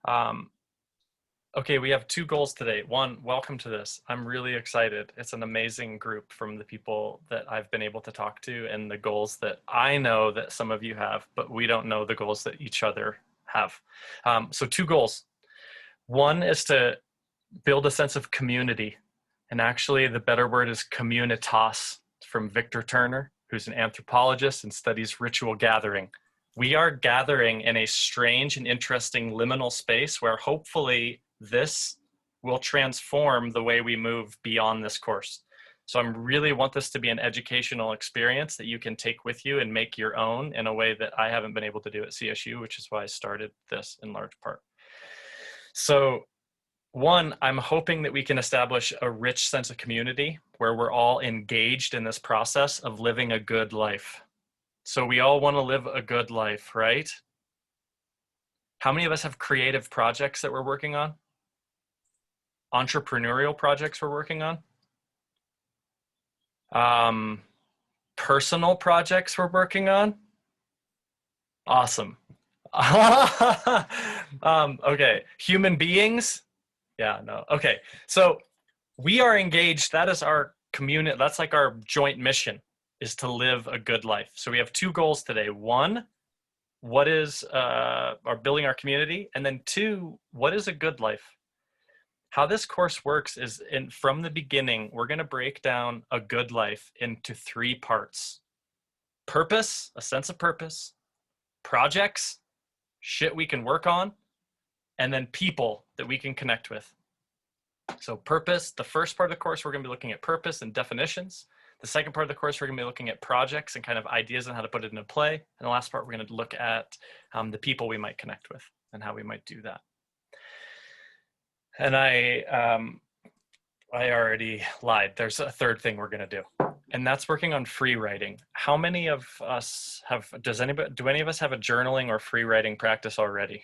Um, okay, we have two goals today. One, welcome to this. I'm really excited. It's an amazing group from the people that I've been able to talk to and the goals that I know that some of you have, but we don't know the goals that each other have. So two goals. One is to build a sense of community. And actually, the better word is communitas from Victor Turner, who's an anthropologist and studies ritual gathering. We are gathering in a strange and interesting liminal space where hopefully this will transform the way we move beyond this course. So I really want this to be an educational experience that you can take with you and make your own in a way that I haven't been able to do at CSU, which is why I started this in large part. So one, I'm hoping that we can establish a rich sense of community where we're all engaged in this process of living a good life. So we all want to live a good life, right? How many of us have creative projects that we're working on? Entrepreneurial projects we're working on? Personal projects we're working on? Awesome. Okay, human beings? Yeah, no. Okay, so we are engaged. That is our community. That's like our joint mission, is to live a good life. So we have two goals today. One, what is our building our community? And then two, what is a good life? How this course works is from the beginning, we're going to break down a good life into three parts. Purpose, a sense of purpose, projects, shit we can work on, and then people that we can connect with. So purpose, the first part of the course, we're going to be looking at purpose and definitions. The second part of the course, we're going to be looking at projects and kind of ideas on how to put it into play. And the last part, we're going to look at the people we might connect with and how we might do that. And I already lied. There's a third thing we're going to do, and that's working on free writing. How many of us have, do any of us have a journaling or free writing practice already?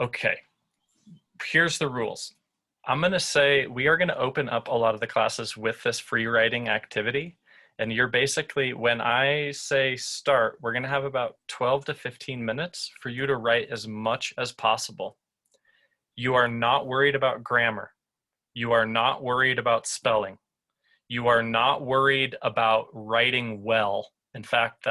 Okay. Here's the rules. I'm going to say we are going to open up a lot of the classes with this free writing activity. And you're basically, when I say start, we're going to have about 12 to 15 minutes for you to write as much as possible. You are not worried about grammar. You are not worried about spelling. You are not worried about writing well. In fact,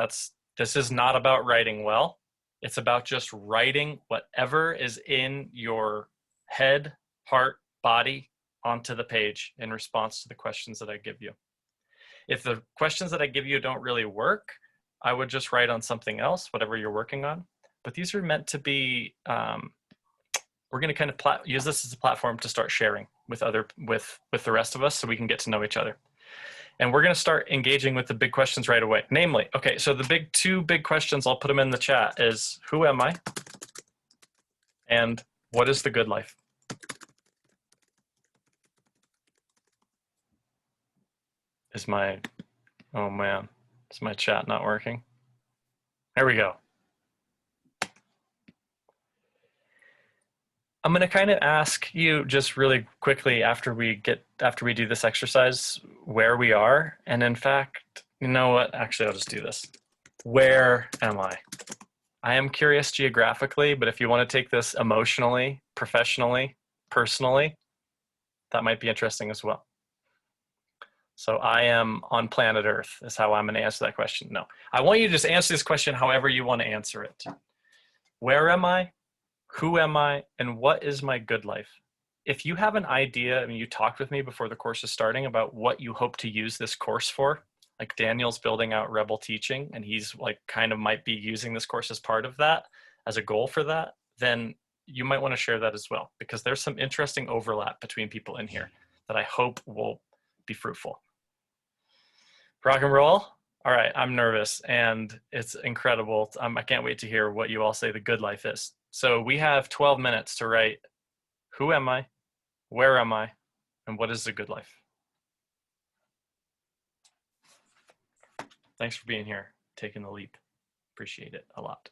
this is not about writing well. It's about just writing whatever is in your head, heart, body onto the page in response to the questions that I give you. If the questions that I give you don't really work, I would just write on something else, whatever you're working on. But these are meant to be, we're going to kind of use this as a platform to start sharing with the rest of us so we can get to know each other. And we're going to start engaging with the big questions right away. Namely, okay, so the two big questions, I'll put them in the chat, is who am I? And what is the good life? Oh man, is my chat not working? There we go. I'm going to kind of ask you just really quickly after we do this exercise where we are. And in fact, you know what? Actually, I'll just do this. Where am I? I am curious geographically, but if you want to take this emotionally, professionally, personally, that might be interesting as well. So I am on planet Earth is how I'm going to answer that question. No, I want you to just answer this question however you want to answer it. Where am I? Who am I? And what is my good life? If you have an idea, I mean, you talked with me before the course is starting about what you hope to use this course for, like Daniel's building out Rebel Teaching, and he's like kind of might be using this course as part of that, as a goal for that, then you might want to share that as well, because there's some interesting overlap between people in here that I hope will be fruitful. Rock and roll? All right, I'm nervous and it's incredible. I can't wait to hear what you all say the good life is. So we have 12 minutes to write, who am I, where am I, and what is the good life? Thanks for being here, taking the leap. Appreciate it a lot.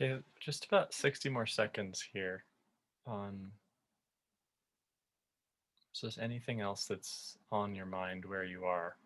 Okay, just about 60 more seconds here on, so is anything else that's on your mind where you are?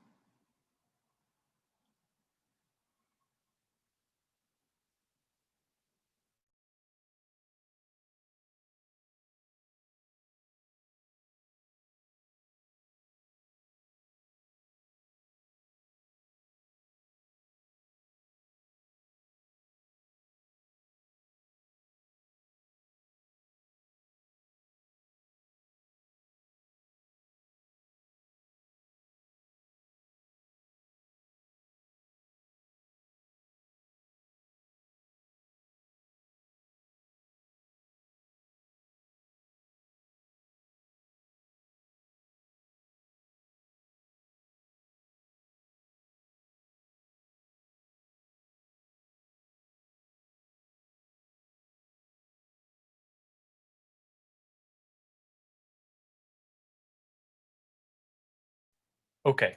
Okay,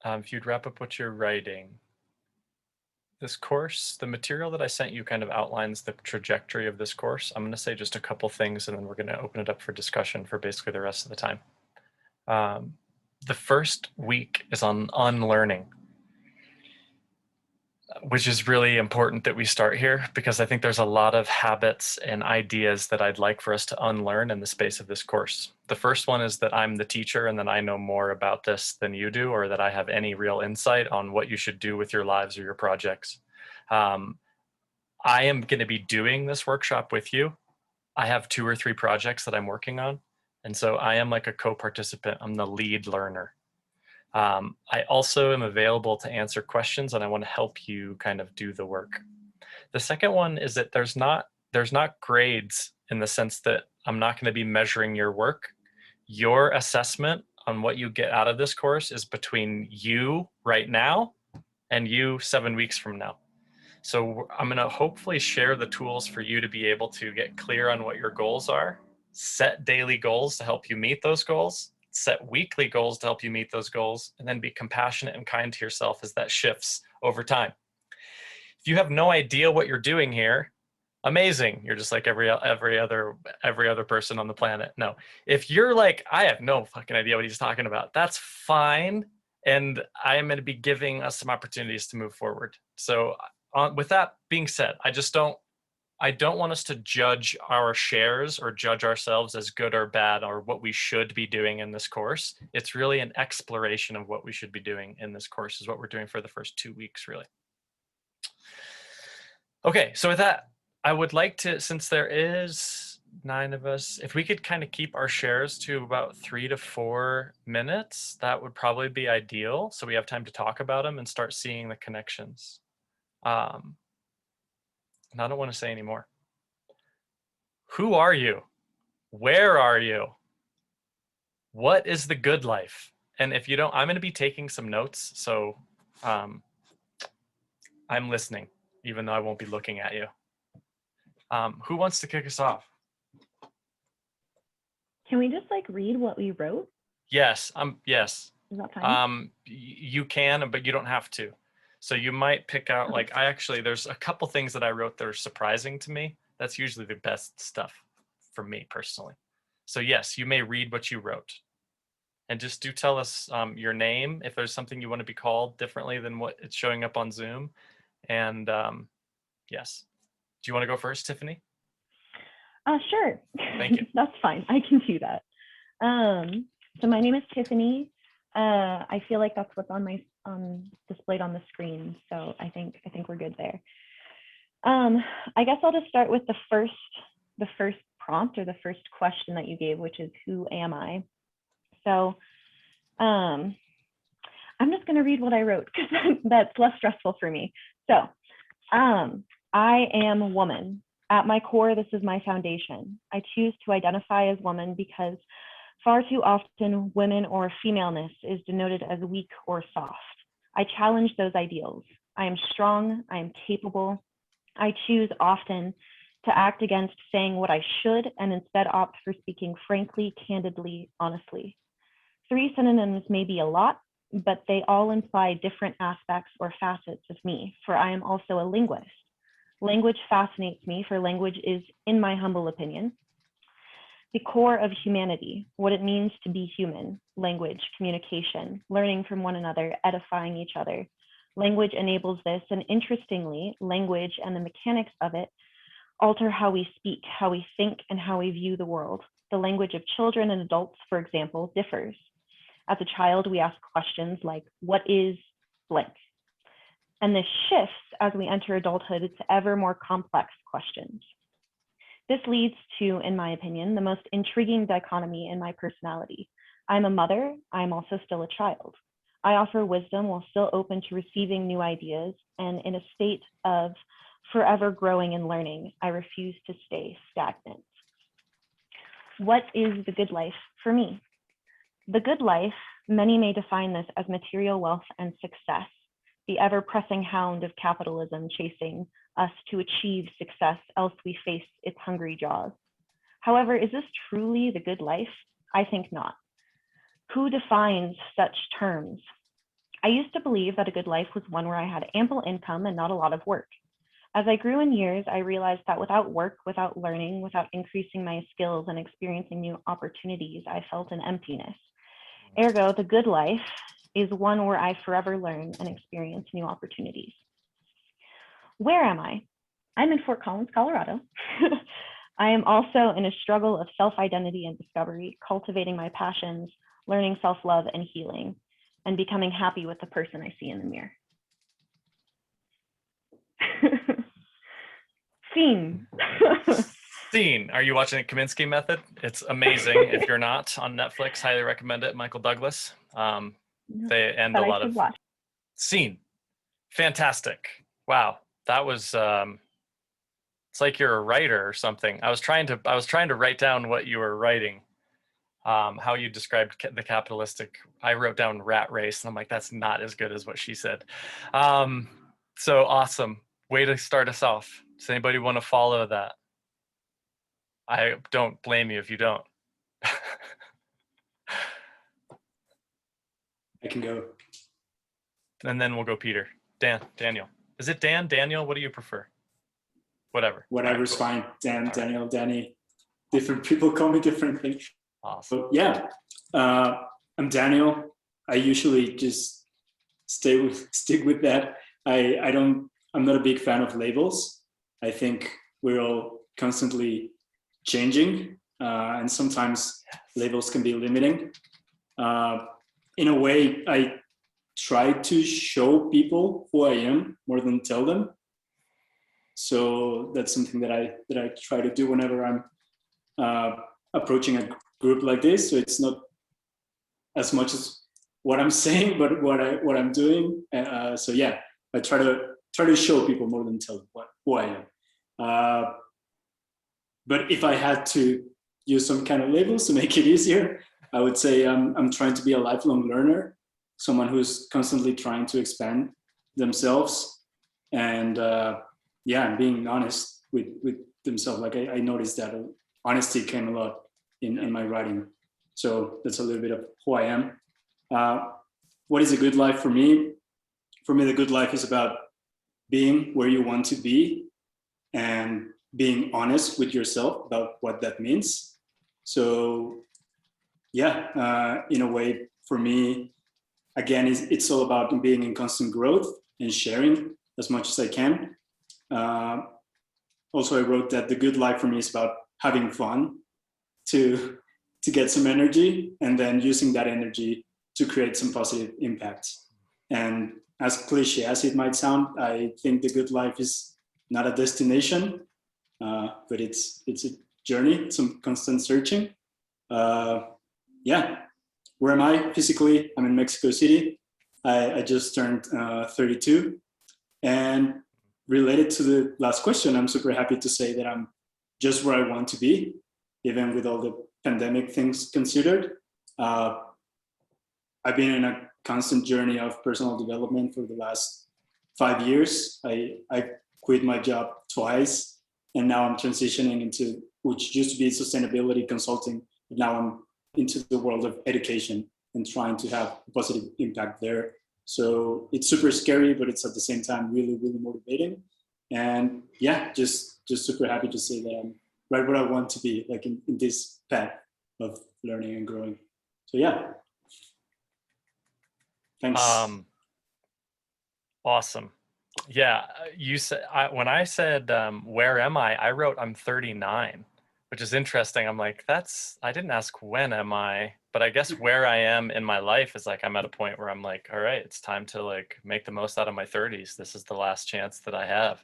if you'd wrap up what you're writing, this course, the material that I sent you kind of outlines the trajectory of this course. I'm going to say just a couple things and then we're going to open it up for discussion for basically the rest of the time. The first week is on unlearning, which is really important that we start here because I think there's a lot of habits and ideas that I'd like for us to unlearn in the space of this course. The first one is that I'm the teacher and that I know more about this than you do, or that I have any real insight on what you should do with your lives or your projects. I am going to be doing this workshop with you. I have 2 or 3 projects that I'm working on. And so I am like a co-participant. I'm the lead learner. I also am available to answer questions and I want to help you kind of do the work. The second one is that there's not grades in the sense that I'm not going to be measuring your work. Your assessment on what you get out of this course is between you right now and you 7 weeks from now. So I'm going to hopefully share the tools for you to be able to get clear on what your goals are, set daily goals to help you meet those goals, set weekly goals to help you meet those goals, and then be compassionate and kind to yourself as that shifts over time. If you have no idea what you're doing here, amazing. You're just like every other person on the planet. No, if you're like, I have no fucking idea what he's talking about, that's fine. And I am going to be giving us some opportunities to move forward. So with that being said, I don't want us to judge our shares or judge ourselves as good or bad or what we should be doing in this course. It's really an exploration of what we should be doing in this course is what we're doing for the first 2 weeks, really. Okay, so with that, I would like to, since there is 9 of us, if we could kind of keep our shares to about 3 to 4 minutes, that would probably be ideal. So we have time to talk about them and start seeing the connections. And I don't want to say any more. Who are you? Where are you? What is the good life? And if you don't, I'm going to be taking some notes. So I'm listening, even though I won't be looking at you. Who wants to kick us off? Can we just like read what we wrote? Yes. Yes. Is that fine? You can, but you don't have to. So you might pick out, Okay. like, there's a couple things that I wrote that are surprising to me. That's usually the best stuff for me personally. So yes, you may read what you wrote. And just do tell us your name, if there's something you want to be called differently than what it's showing up on Zoom. And yes. Do you want to go first, Tiffany? Sure. Thank you. That's fine. I can do that. So my name is Tiffany. I feel like that's what's on my displayed on the screen. So I think we're good there. I guess I'll just start with the first prompt or the first question that you gave, which is who am I? So I'm just going to read what I wrote because that's less stressful for me. So I am a woman. At my core, this is my foundation. I choose to identify as woman because far too often women or femaleness is denoted as weak or soft. I challenge those ideals. I am strong. I am capable. I choose often to act against saying what I should and instead opt for speaking frankly, candidly, honestly. 3 synonyms may be a lot, but they all imply different aspects or facets of me, for I am also a linguist. Language fascinates me, for language is, in my humble opinion, the core of humanity, what it means to be human, language, communication, learning from one another, edifying each other. Language enables this, and interestingly, language and the mechanics of it alter how we speak, how we think, and how we view the world. The language of children and adults, for example, differs. As a child, we ask questions like, what is blank? And this shifts as we enter adulthood to ever more complex questions. This leads to, in my opinion, the most intriguing dichotomy in my personality. I'm a mother, I'm also still a child. I offer wisdom while still open to receiving new ideas, and in a state of forever growing and learning, I refuse to stay stagnant. What is the good life for me? The good life, many may define this as material wealth and success, the ever-pressing hound of capitalism chasing us to achieve success, else we face its hungry jaws. However, is this truly the good life? I think not. Who defines such terms? I used to believe that a good life was one where I had ample income and not a lot of work. As I grew in years, I realized that without work, without learning, without increasing my skills and experiencing new opportunities, I felt an emptiness. Ergo, the good life is one where I forever learn and experience new opportunities. Where am I? I'm in Fort Collins, Colorado. I am also in a struggle of self-identity and discovery, cultivating my passions, learning self-love and healing, and becoming happy with the person I see in the mirror. Scene. Scene. Are you watching Kaminsky Method? It's amazing. If you're not, on Netflix, highly recommend it. Michael Douglas. They end a lot of watch. Scene. Fantastic. Wow. That was it's like you're a writer or something. I was trying to write down what you were writing. How you described the capitalistic. I wrote down rat race, and I'm like, that's not as good as what she said. So awesome. Way to start us off. Does anybody want to follow that? I don't blame you if you don't. I can go. And then we'll go Peter. Daniel. Is it Dan? Daniel? What do you prefer? Whatever. Whatever's fine. Dan, all Daniel, right. Danny. Different people call me different things. Awesome. So, yeah, I'm Daniel. I usually just stick with that. I'm not a big fan of labels. I think we're all constantly changing, and sometimes labels can be limiting. In a way, I try to show people who I am more than tell them. So that's something that I try to do whenever I'm approaching a group like this. So it's not as much as what I'm saying, but what I'm doing. So yeah, I try to show people more than tell them who I am. But if I had to use some kind of labels to make it easier, I would say I'm trying to be a lifelong learner, someone who's constantly trying to expand themselves, and yeah, being honest with themselves. Like I noticed that honesty came a lot in my writing. So that's a little bit of who I am. What is a good life for me? For me, the good life is about being where you want to be and being honest with yourself about what that means. So yeah, in a way, for me, again, it's all about being in constant growth and sharing as much as I can. Also, I wrote that the good life for me is about having fun, to get some energy, and then using that energy to create some positive impact. And as cliche as it might sound, I think the good life is not a destination, but it's a journey, some constant searching. Yeah, where am I physically? I'm in Mexico City. I just turned 32. And related to the last question, I'm super happy to say that I'm just where I want to be, even with all the pandemic things considered. I've been in a constant journey of personal development for the last 5 years. I quit my job twice, and now I'm transitioning into, which used to be sustainability consulting, but now I'm into the world of education and trying to have a positive impact there. So it's super scary, but it's at the same time really, really motivating. And yeah, just super happy to say that I'm right where I want to be, like in this path of learning and growing. So yeah, thanks. Awesome. Yeah, you said when I said where am I wrote I'm 39, which is interesting. I'm like, I didn't ask when am I, but I guess where I am in my life is like I'm at a point where I'm like, all right, it's time to like make the most out of my 30s. This is the last chance that I have.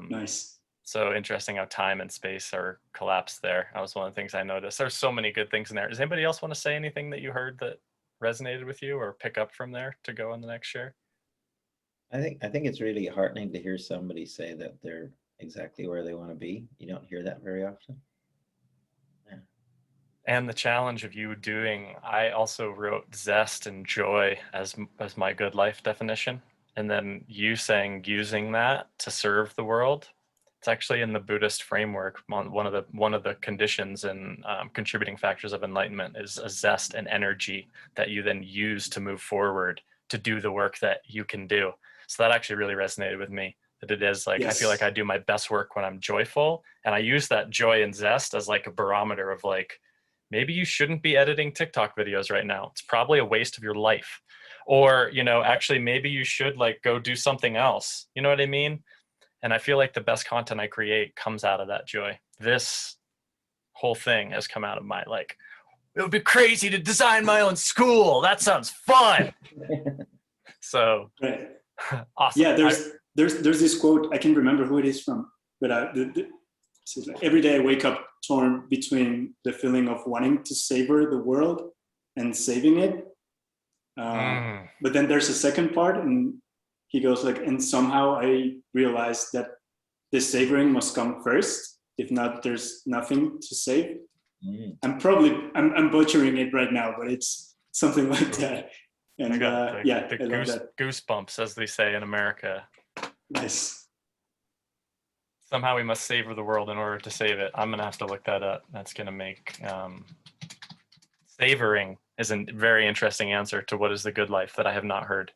Nice. So interesting how time and space are collapsed there. That was one of the things I noticed. There's so many good things in there. Does anybody else want to say anything that you heard that resonated with you or pick up from there to go on the next share? I think it's really heartening to hear somebody say that they're exactly where they want to be. You don't hear that very often. Yeah. And the challenge of you doing, I also wrote zest and joy as my good life definition. And then you saying using that to serve the world. It's actually in the Buddhist framework. One of the conditions and contributing factors of enlightenment is a zest and energy that you then use to move forward to do the work that you can do. So that actually really resonated with me. That it is like, Yes. I feel like I do my best work when I'm joyful, and I use that joy and zest as like a barometer of like, maybe you shouldn't be editing TikTok videos right now. It's probably a waste of your life. Or, actually maybe you should like go do something else. You know what I mean? And I feel like the best content I create comes out of that joy. This whole thing has come out of my like, it would be crazy to design my own school. That sounds fun. So Right. awesome. Yeah, there's this quote, I can't remember who it is from, but it's like, every day I wake up torn between the feeling of wanting to savor the world and saving it. But then there's a second part, and he goes like, and somehow I realized that the savoring must come first. If not, there's nothing to save. I'm butchering it right now, but it's something like that. And I yeah, I love that. Goosebumps, as they say in America. Nice. Somehow we must savor the world in order to save it. I'm gonna have to look that up. That's gonna make savoring is a very interesting answer to what is the good life that I have not heard.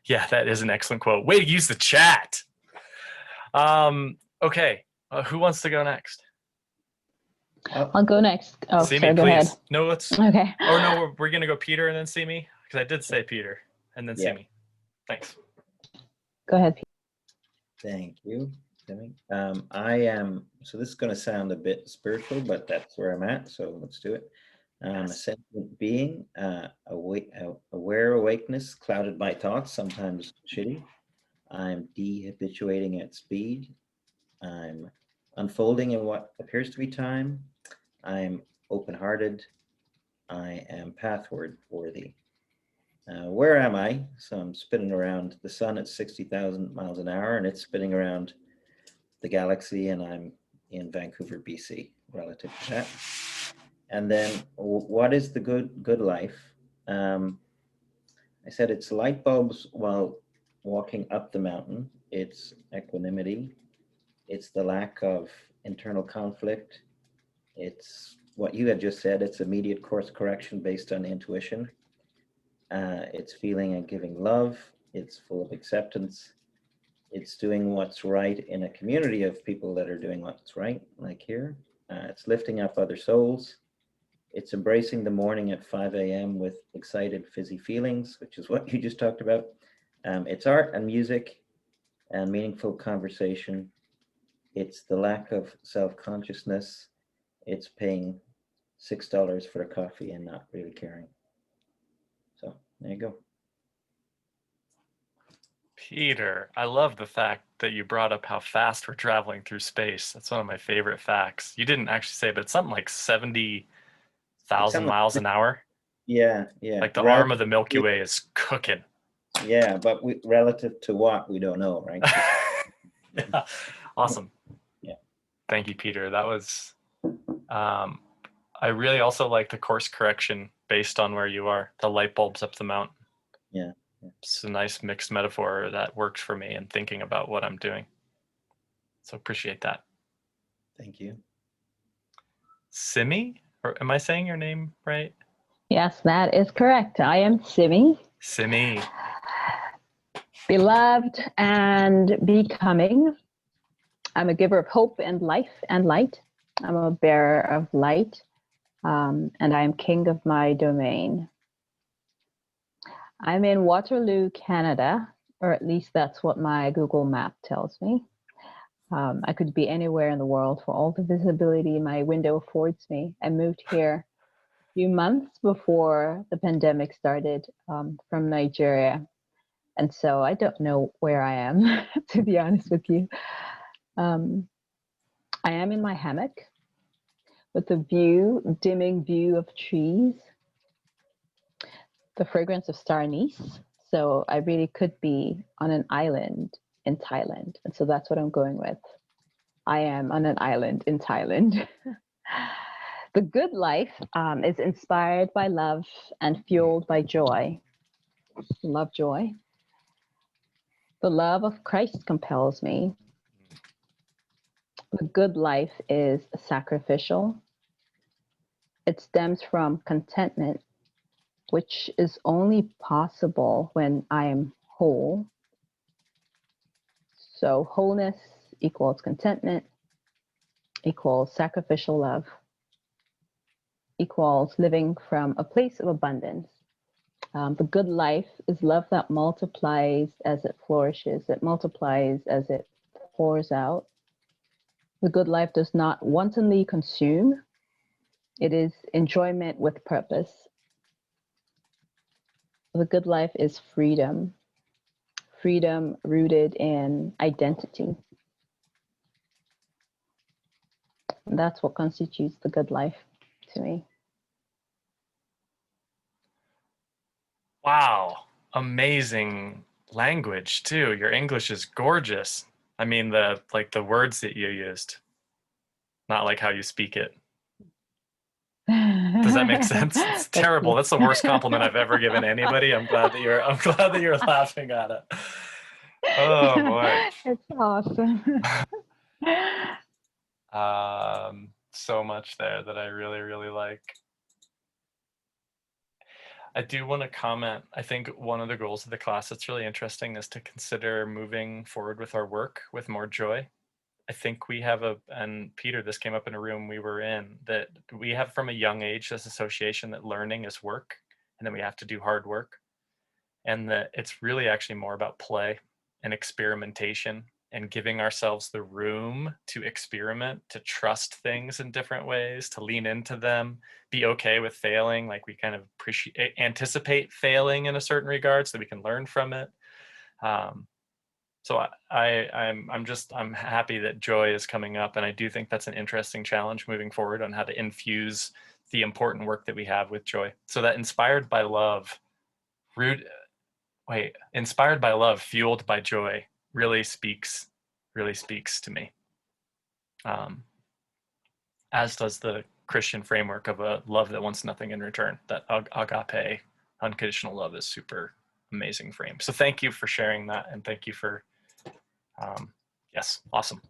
Yeah, that is an excellent quote. Way to use the chat. Okay, who wants to go next? I'll go next. Oh, see sorry, me, go please. ahead. No, let's. Okay. Or no, we're gonna go Peter and then see me, because I did say Peter and then see me. Thanks. Go ahead, Pete. Thank you. I am, so this is going to sound a bit spiritual, but that's where I'm at. So let's do it. A sentient being, aware awakeness clouded by thoughts, sometimes shitty. I'm dehabituating at speed. I'm unfolding in what appears to be time. I'm open-hearted. I am pathward worthy. Where am I? So I'm spinning around the sun at 60,000 miles an hour, and it's spinning around the galaxy, and I'm in Vancouver, BC, relative to that. And then what is the good life? I said it's light bulbs while walking up the mountain. It's equanimity. It's the lack of internal conflict. It's what you had just said. It's immediate course correction based on intuition. It's feeling and giving love. It's full of acceptance. It's doing what's right in a community of people that are doing what's right, like here. It's lifting up other souls. It's embracing the morning at 5 a.m. with excited, fizzy feelings, which is what you just talked about. It's art and music and meaningful conversation. It's the lack of self-consciousness. It's paying $6 for a coffee and not really caring. So there you go. Peter, I love the fact that you brought up how fast we're traveling through space. That's one of my favorite facts. You didn't actually say, but it's something like 70,000 miles an hour. Yeah, yeah. Like the arm of the Milky Way is cooking. Yeah, but relative to what, we don't know, right? Yeah. Awesome. Yeah. Thank you, Peter. That was, I really also like the course correction based on where you are, the light bulbs up the mountain. Yeah. It's a nice mixed metaphor that works for me in thinking about what I'm doing. So appreciate that. Thank you. Simi? Or am I saying your name right? Yes, that is correct. I am Simi. Simi. Beloved and becoming. I'm a giver of hope and life and light. I'm a bearer of light, and I am king of my domain. I'm in Waterloo, Canada, or at least that's what my Google map tells me. I could be anywhere in the world for all the visibility my window affords me. I moved here a few months before the pandemic started from Nigeria. And so I don't know where I am, to be honest with you. I am in my hammock with a dimming view of trees, the fragrance of star anise. So I really could be on an island in Thailand. And so that's what I'm going with. I am on an island in Thailand. The good life is inspired by love and fueled by joy. Love, joy. The love of Christ compels me. The good life is sacrificial. It stems from contentment, which is only possible when I am whole. So wholeness equals contentment, equals sacrificial love, equals living from a place of abundance. The good life is love that multiplies as it flourishes. It multiplies as it pours out. The good life does not wantonly consume. It is enjoyment with purpose. The good life is freedom. Freedom rooted in identity. And that's what constitutes the good life to me. Wow, amazing language too. Your English is gorgeous. I mean, the words that you used, not like how you speak it. Does that make sense? It's terrible. That's the worst compliment I've ever given anybody. I'm glad that you're laughing at it. Oh boy. It's awesome. So much there that I really, really like. I do want to comment. I think one of the goals of the class that's really interesting is to consider moving forward with our work with more joy. I think we have and Peter, this came up in a room we were in, that we have from a young age this association that learning is work and then we have to do hard work. And that it's really actually more about play and experimentation and giving ourselves the room to experiment, to trust things in different ways, to lean into them, be okay with failing, like we kind of anticipate failing in a certain regard so that we can learn from it. So I'm happy that joy is coming up, and I do think that's an interesting challenge moving forward on how to infuse the important work that we have with joy. So that inspired by love, inspired by love, fueled by joy, really speaks to me. As does the Christian framework of a love that wants nothing in return. That agape, unconditional love, is super amazing frame. So thank you for sharing that, and thank you for, yes, awesome.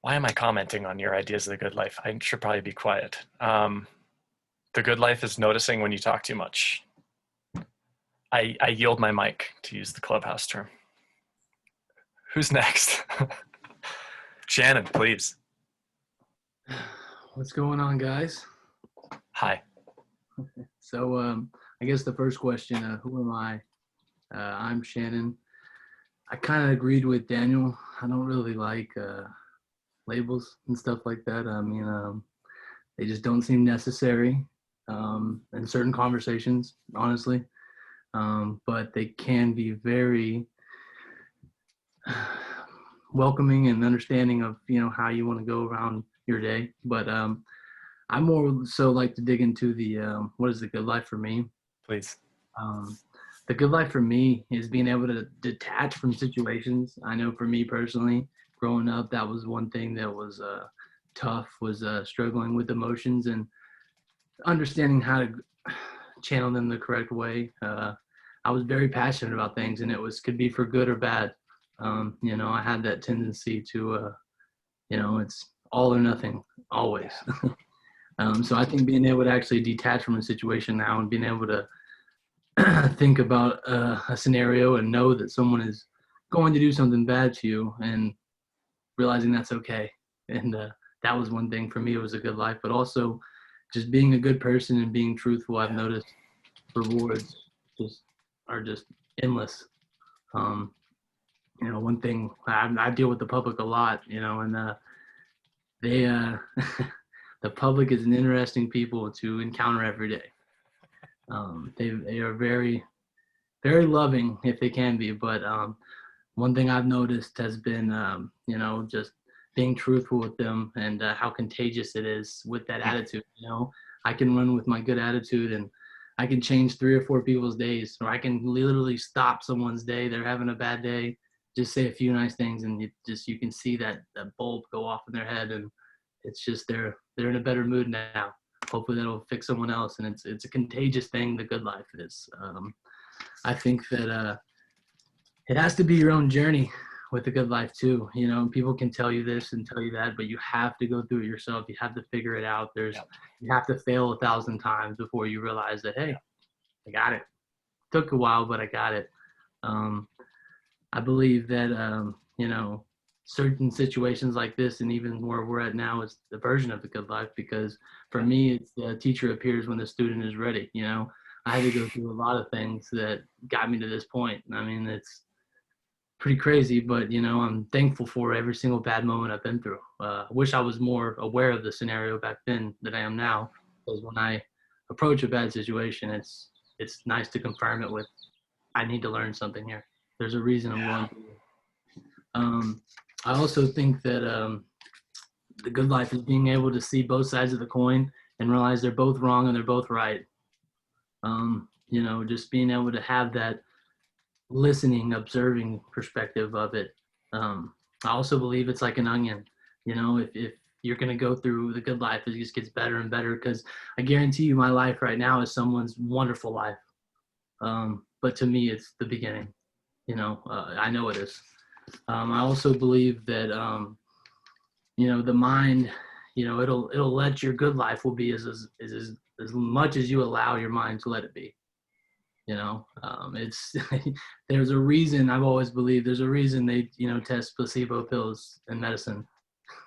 Why am I commenting on your ideas of the good life? I should probably be quiet. The good life is noticing when you talk too much. I yield my mic, to use the clubhouse term. Who's next? Shannon, please. What's going on, guys? Hi. So I guess the first question, who am I? I'm Shannon. I kind of agreed with Daniel. I don't really like labels and stuff like that. I mean, they just don't seem necessary in certain conversations, honestly. But they can be very welcoming and understanding of, how you want to go around your day. But I more so like to dig into the what is the good life for me? Please. The good life for me is being able to detach from situations. I know for me personally, growing up, that was one thing that was tough, was struggling with emotions and understanding how to channel them the correct way. I was very passionate about things, and could be for good or bad. I had that tendency to, it's all or nothing, always. So I think being able to actually detach from a situation now and being able to think about a scenario and know that someone is going to do something bad to you, and realizing that's okay. And that was one thing for me. It was a good life, but also just being a good person and being truthful. I've noticed rewards just are just endless. One thing I deal with the public a lot, and they the public is an interesting people to encounter every day. They are very, very loving if they can be, but one thing I've noticed has been just being truthful with them, and how contagious it is with that attitude. I can run with my good attitude, and I can change 3 or 4 people's days, or I can literally stop someone's day. They're having a bad day, just say a few nice things, and you can see that bulb go off in their head, and it's just they're in a better mood now. Hopefully that'll fix someone else, and it's a contagious thing. The good life is. I think that it has to be your own journey with the good life too. People can tell you this and tell you that, but you have to go through it yourself. You have to figure it out. You have to fail 1,000 times before you realize that, hey, I got it. Took a while, but I got it. I believe that certain situations like this, and even where we're at now, is the version of the good life, because for me, it's the teacher appears when the student is ready. I had to go through a lot of things that got me to this point. I mean, it's pretty crazy, but I'm thankful for every single bad moment I've been through. I wish I was more aware of the scenario back then than I am now, because when I approach a bad situation, it's nice to confirm it with, I need to learn something here. There's a reason I'm going through it. I also think that the good life is being able to see both sides of the coin and realize they're both wrong and they're both right. Just being able to have that listening, observing perspective of it. I also believe it's like an onion. If you're going to go through the good life, it just gets better and better, because I guarantee you my life right now is someone's wonderful life. But to me, it's the beginning. I know it is. I also believe that, the mind, it'll let your good life will be as much as you allow your mind to let it be. It's there's a reason. I've always believed there's a reason they test placebo pills in medicine.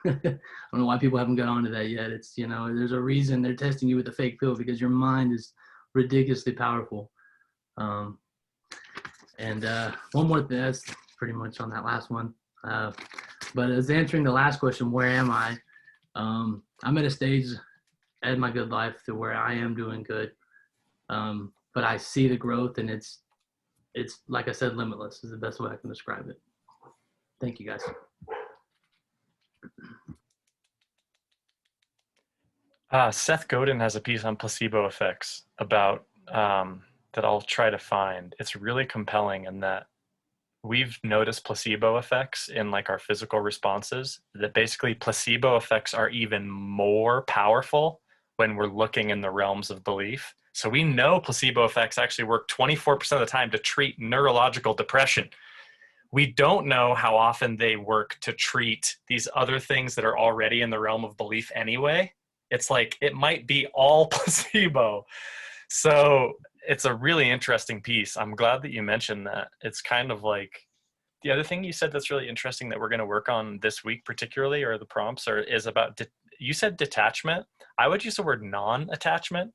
I don't know why people haven't got onto that yet. It's there's a reason they're testing you with a fake pill, because your mind is ridiculously powerful. And one more thing, that's pretty much on that last one. But as answering the last question, where am I? I'm at a stage at my good life to where I am doing good. But I see the growth, and it's like I said, limitless is the best way I can describe it. Thank you, guys. Seth Godin has a piece on placebo effects about that I'll try to find. It's really compelling in that we've noticed placebo effects in like our physical responses, that basically placebo effects are even more powerful when we're looking in the realms of belief. So we know placebo effects actually work 24% of the time to treat neurological depression. We don't know how often they work to treat these other things that are already in the realm of belief anyway. It's like, it might be all placebo. So it's a really interesting piece. I'm glad that you mentioned that. It's kind of like the other thing you said that's really interesting that we're going to work on this week particularly, or the prompts, is about, you said detachment. I would use the word non-attachment.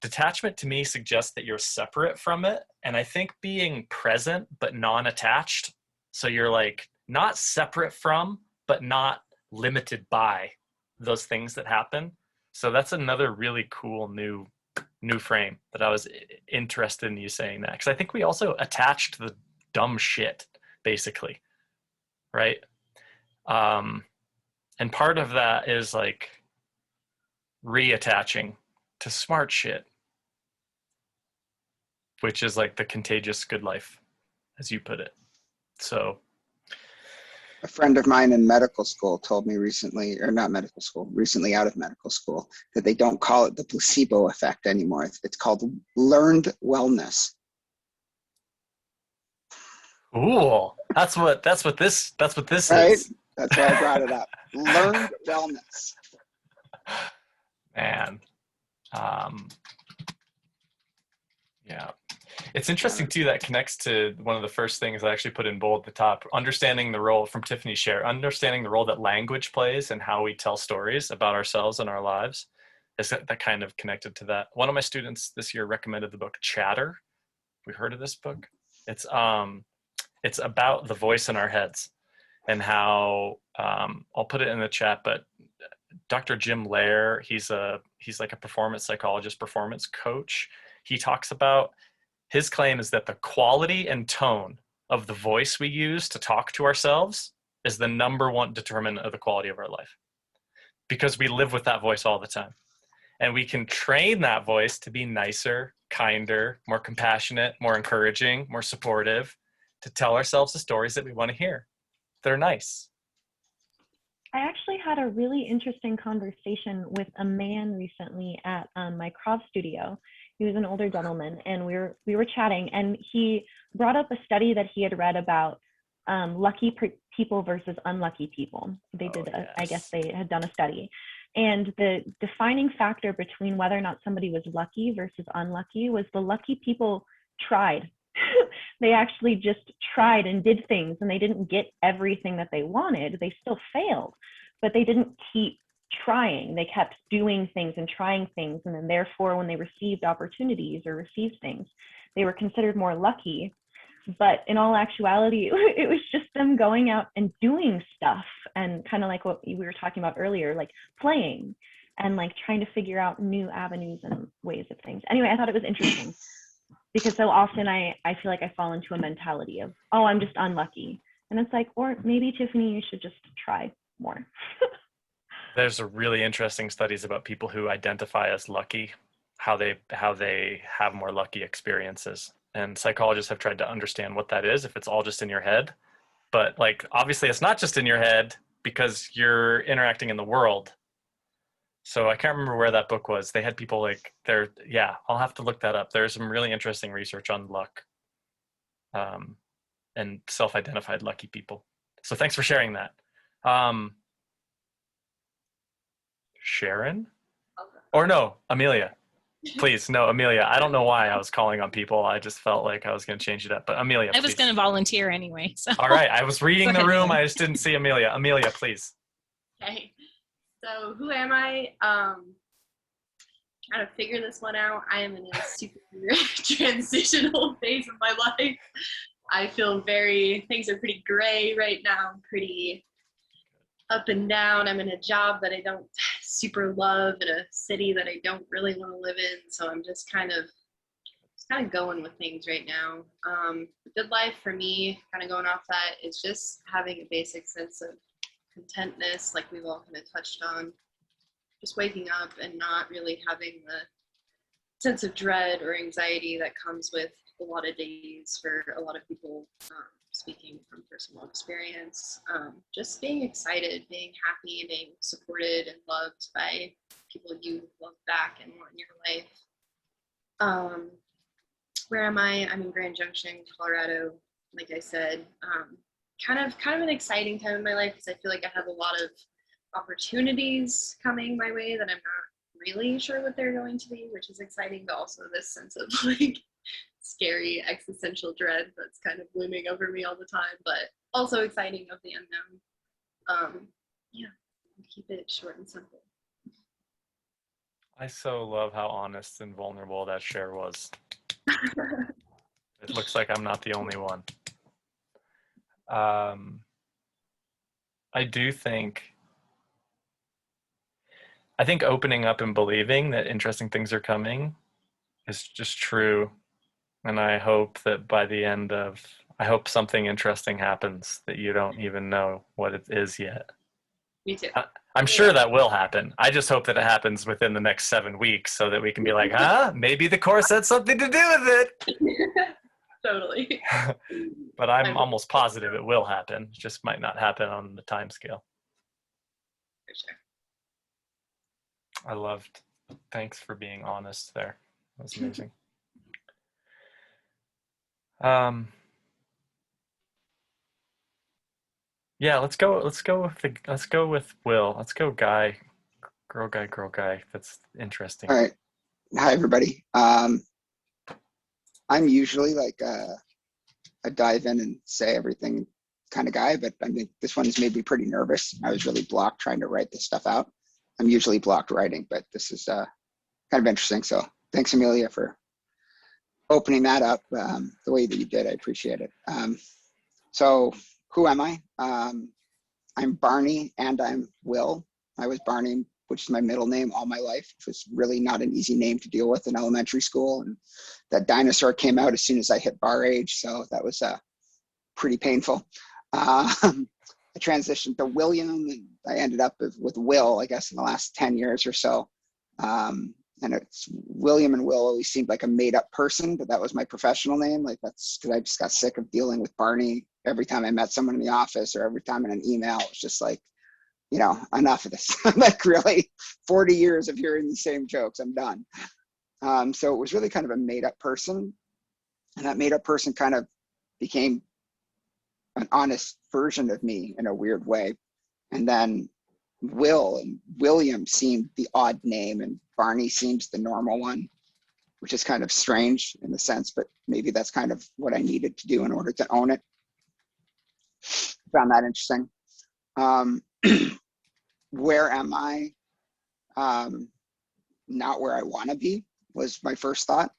Detachment to me suggests that you're separate from it. And I think being present but non-attached, so you're like not separate from, but not limited by those things that happen. So that's another really cool new frame that I was interested in you saying that, because I think we also attached the dumb shit, basically, right? And part of that is like reattaching to smart shit, which is like the contagious good life, as you put it. So a friend of mine in medical school told me recently, or not medical school, recently out of medical school, that they don't call it the placebo effect anymore. It's called learned wellness. cool. That's what this Right? is. That's why I brought it up. Learned wellness. Man. Yeah. It's interesting too, that connects to one of the first things I actually put in bold at the top, understanding the role from Tiffany's share, understanding the role that language plays and how we tell stories about ourselves and our lives. Is that kind of connected to that? One of my students this year recommended the book Chatter. We heard of this book? It's about the voice in our heads and how, I'll put it in the chat, but Dr. Jim Lair, he's like a performance psychologist, performance coach. He talks about, his claim is that the quality and tone of the voice we use to talk to ourselves is the #1 determinant of the quality of our life, because we live with that voice all the time. And we can train that voice to be nicer, kinder, more compassionate, more encouraging, more supportive, to tell ourselves the stories that we want to hear. They're nice. I actually had a really interesting conversation with a man recently at my Krav studio. He was an older gentleman, and we were chatting, and he brought up a study that he had read about lucky people versus unlucky people. They did, I guess they had done a study. And the defining factor between whether or not somebody was lucky versus unlucky was the lucky people tried. They actually just tried and did things, and they didn't get everything that they wanted. They still failed, but they didn't keep trying. They kept doing things and trying things, and then therefore when they received opportunities or received things, they were considered more lucky. But in all actuality, it was just them going out and doing stuff, and kind of like what we were talking about earlier, like playing and like trying to figure out new avenues and ways of things. Anyway, I thought it was interesting, because so often I feel like I fall into a mentality of, oh, I'm just unlucky. And it's like, or maybe, Tiffany, you should just try more. There's a really interesting studies about people who identify as lucky, how they have more lucky experiences. And psychologists have tried to understand what that is, if it's all just in your head. But like, obviously it's not just in your head, because you're interacting in the world. So I can't remember where that book was. They had people like I'll have to look that up. There's some really interesting research on luck, and self-identified lucky people. So thanks for sharing that. Sharon? Or no, Amelia. Please, no, Amelia. I don't know why I was calling on people. I just felt like I was going to change it up. But Amelia, I was going to volunteer anyway. So. All right. I was reading the room. Amelia. I just didn't see Amelia. Amelia, please. Okay. So who am I? Trying to figure this one out. I am in a super transitional phase of my life. I feel things are pretty gray right now. I'm pretty up and down. I'm in a job that I don't super love, in a city that I don't really want to live in. So I'm just kind of going with things right now. The good life for me, kind of going off that, is just having a basic sense of contentness, like we've all kind of touched on. Just waking up and not really having the sense of dread or anxiety that comes with a lot of days for a lot of people, speaking from personal experience. Just being excited, being happy, being supported and loved by people you love back and want in your life. Where am I? I'm in Grand Junction, Colorado. Like I said, kind of an exciting time in my life, because I feel like I have a lot of opportunities coming my way that I'm not really sure what they're going to be, which is exciting, but also this sense of like scary existential dread that's kind of looming over me all the time, but also exciting of the unknown. Yeah, keep it short and simple. I so love how honest and vulnerable that share was. It looks like I'm not the only one. I think opening up and believing that interesting things are coming is just true. And I hope that by the end of, I hope something interesting happens that you don't even know what it is yet. Me too. I'm sure that will happen. I just hope that it happens within the next 7 weeks, so that we can be like, maybe the course had something to do with it. Totally. But I'm almost positive it will happen. It just might not happen on the time scale. For sure. I loved. Thanks for being honest there. That was amazing. Yeah, let's go with Will. Let's go guy, girl guy. That's interesting. All right. Hi, everybody. I'm I'm usually like a dive in and say everything kind of guy, but I think this one's made me pretty nervous. I was really blocked trying to write this stuff out. I'm usually blocked writing, but this is kind of interesting. So thanks, Amelia, for opening that up the way that you did. I appreciate it. So who am I? I'm Barney and I'm Will. I was Barney, which is my middle name all my life, which was really not an easy name to deal with in elementary school. And that dinosaur came out as soon as I hit bar age. So that was pretty painful. I transitioned to William and I ended up with Will, I guess, in the last 10 years or so. And it's William and Will always seemed like a made up person, but that was my professional name. Like that's because I just got sick of dealing with Barney every time I met someone in the office or every time in an email. It's just like, you know, enough of this. Like really 40 years of hearing the same jokes, I'm done. So it was really kind of a made up person. And that made up person kind of became an honest version of me in a weird way. And then Will and William seemed the odd name and Barney seems the normal one, which is kind of strange in the sense, but maybe that's kind of what I needed to do in order to own it. Found that interesting. Where am I? Not where I want to be was my first thought.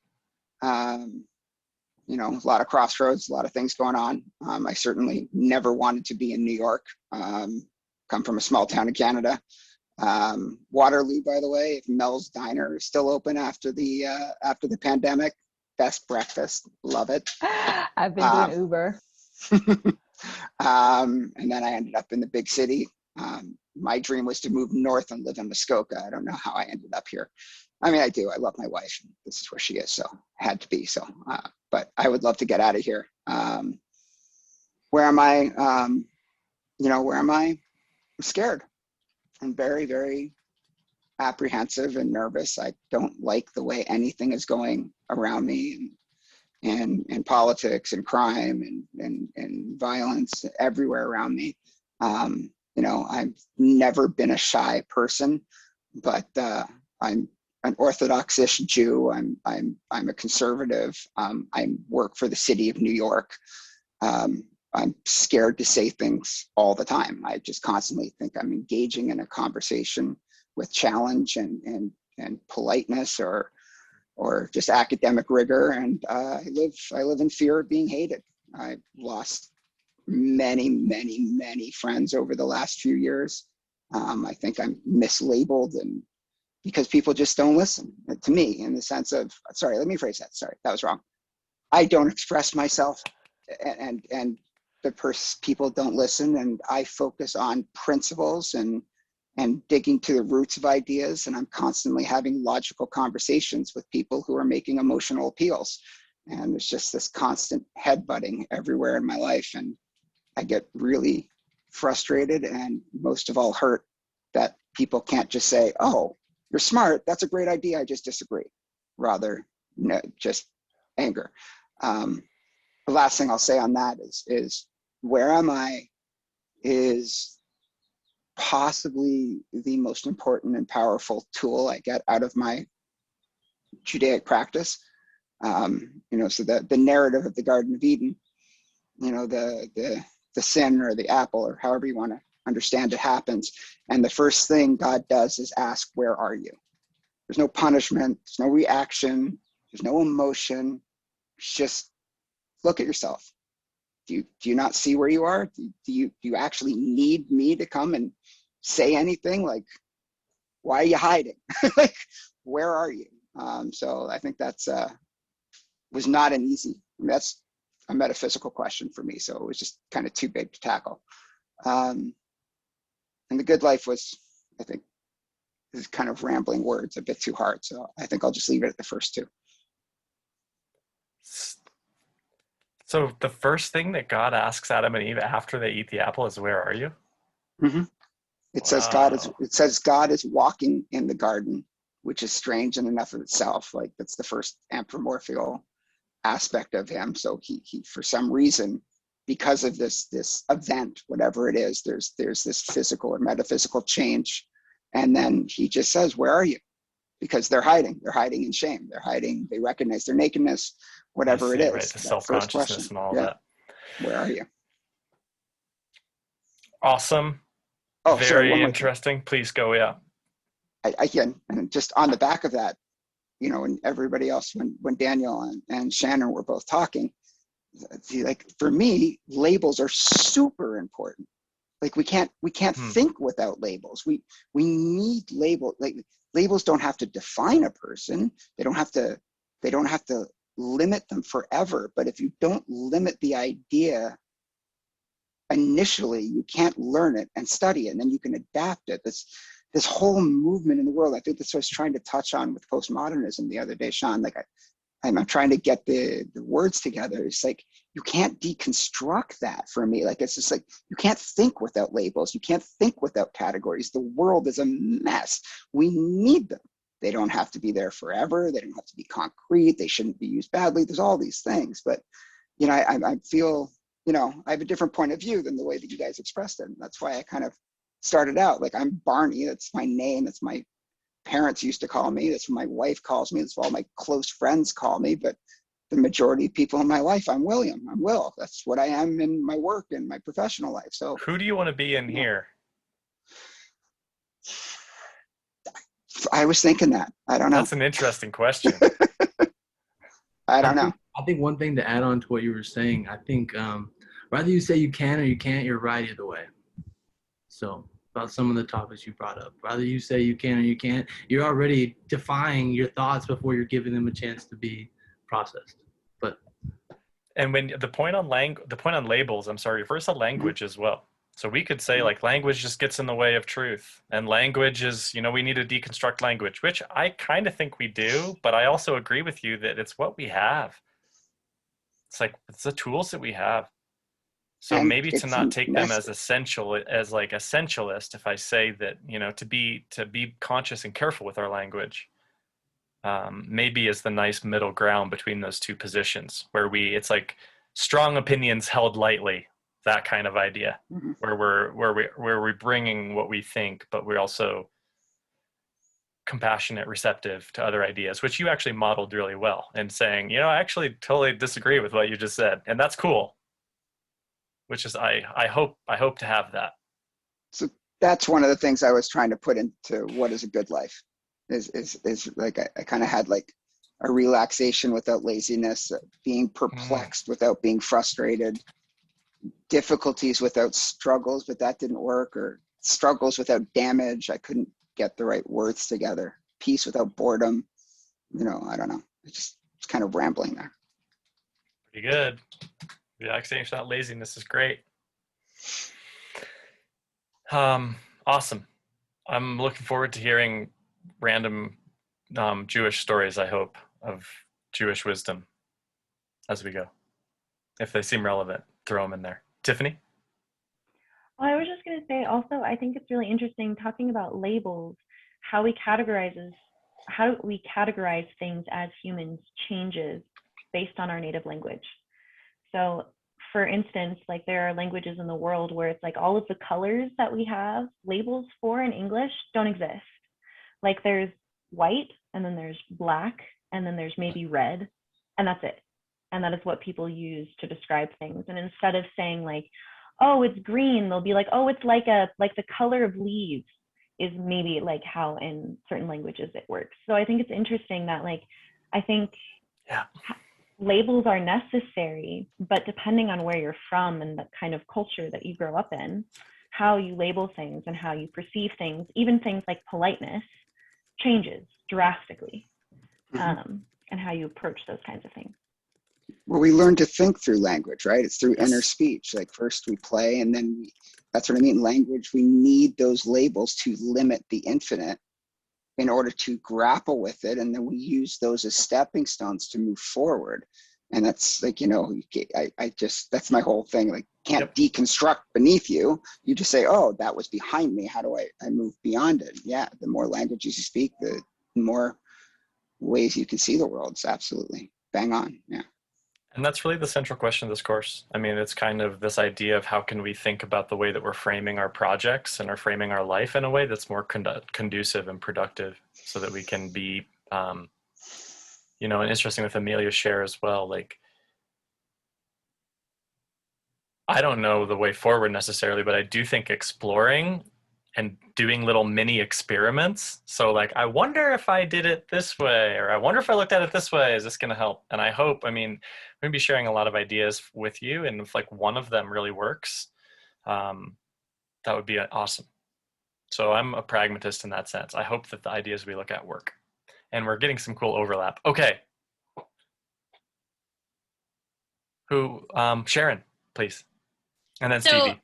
You know, a lot of crossroads, a lot of things going on. I certainly never wanted to be in New York. Come from a small town in Canada. Waterloo, by the way, if Mel's Diner is still open after the pandemic, best breakfast, love it. I've been doing Uber. And then I ended up in the big city. My dream was to move north and live in Muskoka. I don't know how I ended up here. I mean, I do. I love my wife. And this is where she is, so had to be. So, but I would love to get out of here. Where am I? You know, where am I? I'm scared. I'm very, very apprehensive and nervous. I don't like the way anything is going around me, and politics and crime and violence everywhere around me. You know, I've never been a shy person, but I'm an Orthodox-ish Jew. I'm a conservative. I work for the city of New York. I'm scared to say things all the time. I just constantly think I'm engaging in a conversation with challenge and politeness or just academic rigor. And I live in fear of being hated. I've lost many friends over the last few years. I think I'm mislabeled and because people just don't listen to me in the sense of, sorry, let me phrase that. Sorry, that was wrong. I don't express myself and people don't listen, and I focus on principles and digging to the roots of ideas, and I'm constantly having logical conversations with people who are making emotional appeals. And there's just this constant headbutting everywhere in my life, and I get really frustrated and most of all hurt that people can't just say, oh, you're smart, that's a great idea, I just disagree. Rather, no, just anger. The last thing I'll say on that is where am I is possibly the most important and powerful tool I get out of my Judaic practice. You know, so the narrative of the Garden of Eden, you know, the sin or the apple or however you want to understand it happens. And the first thing God does is ask, where are you? There's no punishment, there's no reaction, there's no emotion. It's just look at yourself. Do you not see where you are? Do you actually need me to come and say anything? Like, why are you hiding? Like, where are you? So I think that's was not an easy, that's a metaphysical question for me. So it was just kind of too big to tackle. And the good life was, I think, is kind of rambling words, a bit too hard. So I think I'll just leave it at the first two. So the first thing that God asks Adam and Eve after they eat the apple is, where are you? Mm-hmm. It says God is walking in the garden, which is strange in enough of itself. Like that's the first anthropomorphical aspect of him. So he for some reason, because of this event, whatever it is, there's this physical or metaphysical change. And then he just says, where are you? because they're hiding in shame. They recognize their nakedness, whatever it is. Right, the That first question, self-consciousness and all yeah, that. where are you? Awesome. Oh, Very sorry, one more thing. interesting. Please go. Yeah. Again, and just on the back of that, you know, and everybody else, when Daniel and Shannon were both talking, like for me, labels are super important. Like we can't think without labels. We need labels. Like labels don't have to define a person. They don't have to limit them forever. But if you don't limit the idea initially, you can't learn it and study it, and then you can adapt it. This whole movement in the world, I think that's what I was trying to touch on with postmodernism the other day, Sean. Like I'm trying to get the words together. It's like, you can't deconstruct that for me. Like, it's just like, you can't think without labels. You can't think without categories. The world is a mess. We need them. They don't have to be there forever. They don't have to be concrete. They shouldn't be used badly. There's all these things, but you know, I feel, you know, I have a different point of view than the way that you guys expressed it. And that's why I kind of started out like, I'm Barney. That's my name. That's my parents used to call me. That's what my wife calls me. That's what all my close friends call me. But the majority of people in my life, I'm William. I'm Will. That's what I am in my work and my professional life. So who do you want to be in here? I was thinking that. I don't know. That's an interesting question. I don't know. I think one thing to add on to what you were saying, I think whether you say you can or you can't, you're right either way. So about some of the topics you brought up, whether you say you can or you can't, you're already defying your thoughts before you're giving them a chance to be processed. But and when the point on labels, I'm sorry, refers to language as well. So we could say like language just gets in the way of truth, and language is, you know, we need to deconstruct language, which I kind of think we do, but I also agree with you that it's what we have. It's like, it's the tools that we have. So And maybe to not take them as necessary. essential, as like essentialist, if I say that, you know, to be conscious and careful with our language, maybe is the nice middle ground between those two positions, where it's like strong opinions held lightly, that kind of idea, where we're bringing what we think, but we're also compassionate, receptive to other ideas, which you actually modeled really well, and saying, you know, I actually totally disagree with what you just said, and that's cool. Which is, I hope to have that. So that's one of the things I was trying to put into what is a good life. Is like I kind of had like a relaxation without laziness, being perplexed without being frustrated, difficulties without struggles, but that didn't work, or struggles without damage. I couldn't get the right words together. Peace without boredom. You know, I don't know. It's kind of rambling there. Pretty good. Relaxation without laziness is great. Awesome. I'm looking forward to hearing random Jewish stories, I hope, of Jewish wisdom as we go. If they seem relevant, throw them in there. Tiffany? Well, I was just going to say also, I think it's really interesting talking about labels, how we categorize things as humans changes based on our native language. So for instance, like there are languages in the world where it's like all of the colors that we have labels for in English don't exist. Like there's white, and then there's black, and then there's maybe red, and that's it. And that is what people use to describe things. And instead of saying like, oh, it's green, they'll be like, oh, it's like the color of leaves is maybe like how in certain languages it works. So I think it's interesting that like, I think labels are necessary, but depending on where you're from and the kind of culture that you grow up in, how you label things and how you perceive things, even things like politeness, changes drastically, and how you approach those kinds of things. Well, we learn to think through language, right? It's through inner speech. Like first we play, and then that's what I mean. Language, we need those labels to limit the infinite in order to grapple with it. And then we use those as stepping stones to move forward. And that's like, you know, that's my whole thing. Like can't deconstruct beneath you. You just say, oh, that was behind me. How do I move beyond it? Yeah. The more languages you speak, the more ways you can see the world. It's absolutely bang on. Yeah. And that's really the central question of this course. I mean, it's kind of this idea of how can we think about the way that we're framing our projects and are framing our life in a way that's more conducive and productive, so that we can be, you know, and interesting with Amelia's share as well. Like, I don't know the way forward necessarily, but I do think exploring and doing little mini experiments. So like, I wonder if I did it this way, or I wonder if I looked at it this way, is this going to help? And I hope, I mean, I'm going to be sharing a lot of ideas with you. And if like one of them really works, that would be awesome. So I'm a pragmatist in that sense. I hope that the ideas we look at work, and we're getting some cool overlap. Okay. Sharon, please. And then Stevie.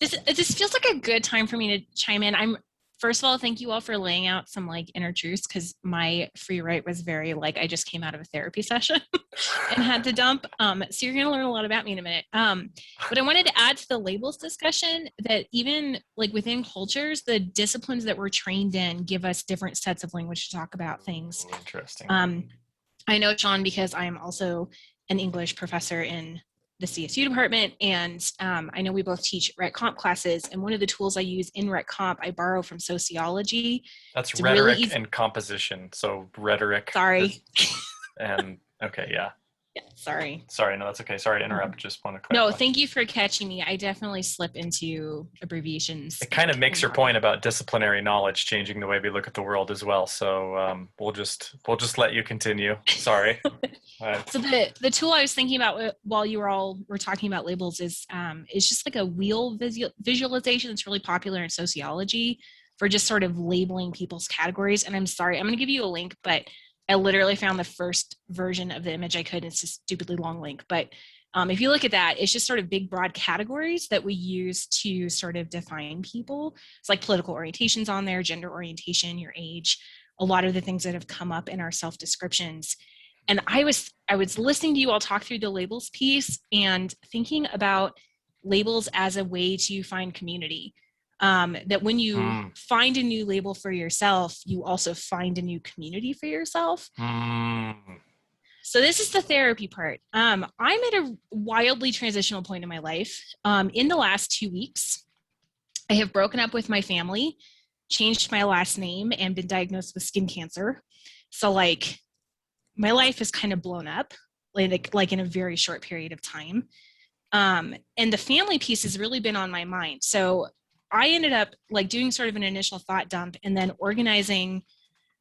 This feels like a good time for me to chime in. First of all, thank you all for laying out some like inner truths, because my free write was very like, I just came out of a therapy session and had to dump. So you're going to learn a lot about me in a minute. But I wanted to add to the labels discussion that even like within cultures, the disciplines that we're trained in give us different sets of language to talk about things. Ooh, interesting. I know Sean because I'm also an English professor in the CSU department, and I know we both teach rhet comp classes, and one of the tools I use in rhet comp I borrow from sociology. That's it's rhetoric really and composition. So rhetoric. Sorry. And okay, yeah. Yeah, sorry. Sorry, no, that's okay. Sorry to interrupt. Just want to clarify. No, thank you for catching me. I definitely slip into abbreviations. It kind of makes your point about disciplinary knowledge changing the way we look at the world as well. So we'll just let you continue. Sorry. So the tool I was thinking about while you were talking about labels is just like a wheel visualization that's really popular in sociology for just sort of labeling people's categories. And I'm sorry, I'm going to give you a link, but I literally found the first version of the image I could. It's a stupidly long link, but if you look at that, it's just sort of big, broad categories that we use to sort of define people. It's like political orientations on there, gender orientation, your age, a lot of the things that have come up in our self-descriptions. And I was listening to you all talk through the labels piece and thinking about labels as a way to find community. That when you find a new label for yourself, you also find a new community for yourself. So this is the therapy part. I'm at a wildly transitional point in my life. In the last 2 weeks, I have broken up with my family, changed my last name, and been diagnosed with skin cancer. So like my life is kind of blown up, like in a very short period of time. And the family piece has really been on my mind. So I ended up like doing sort of an initial thought dump and then organizing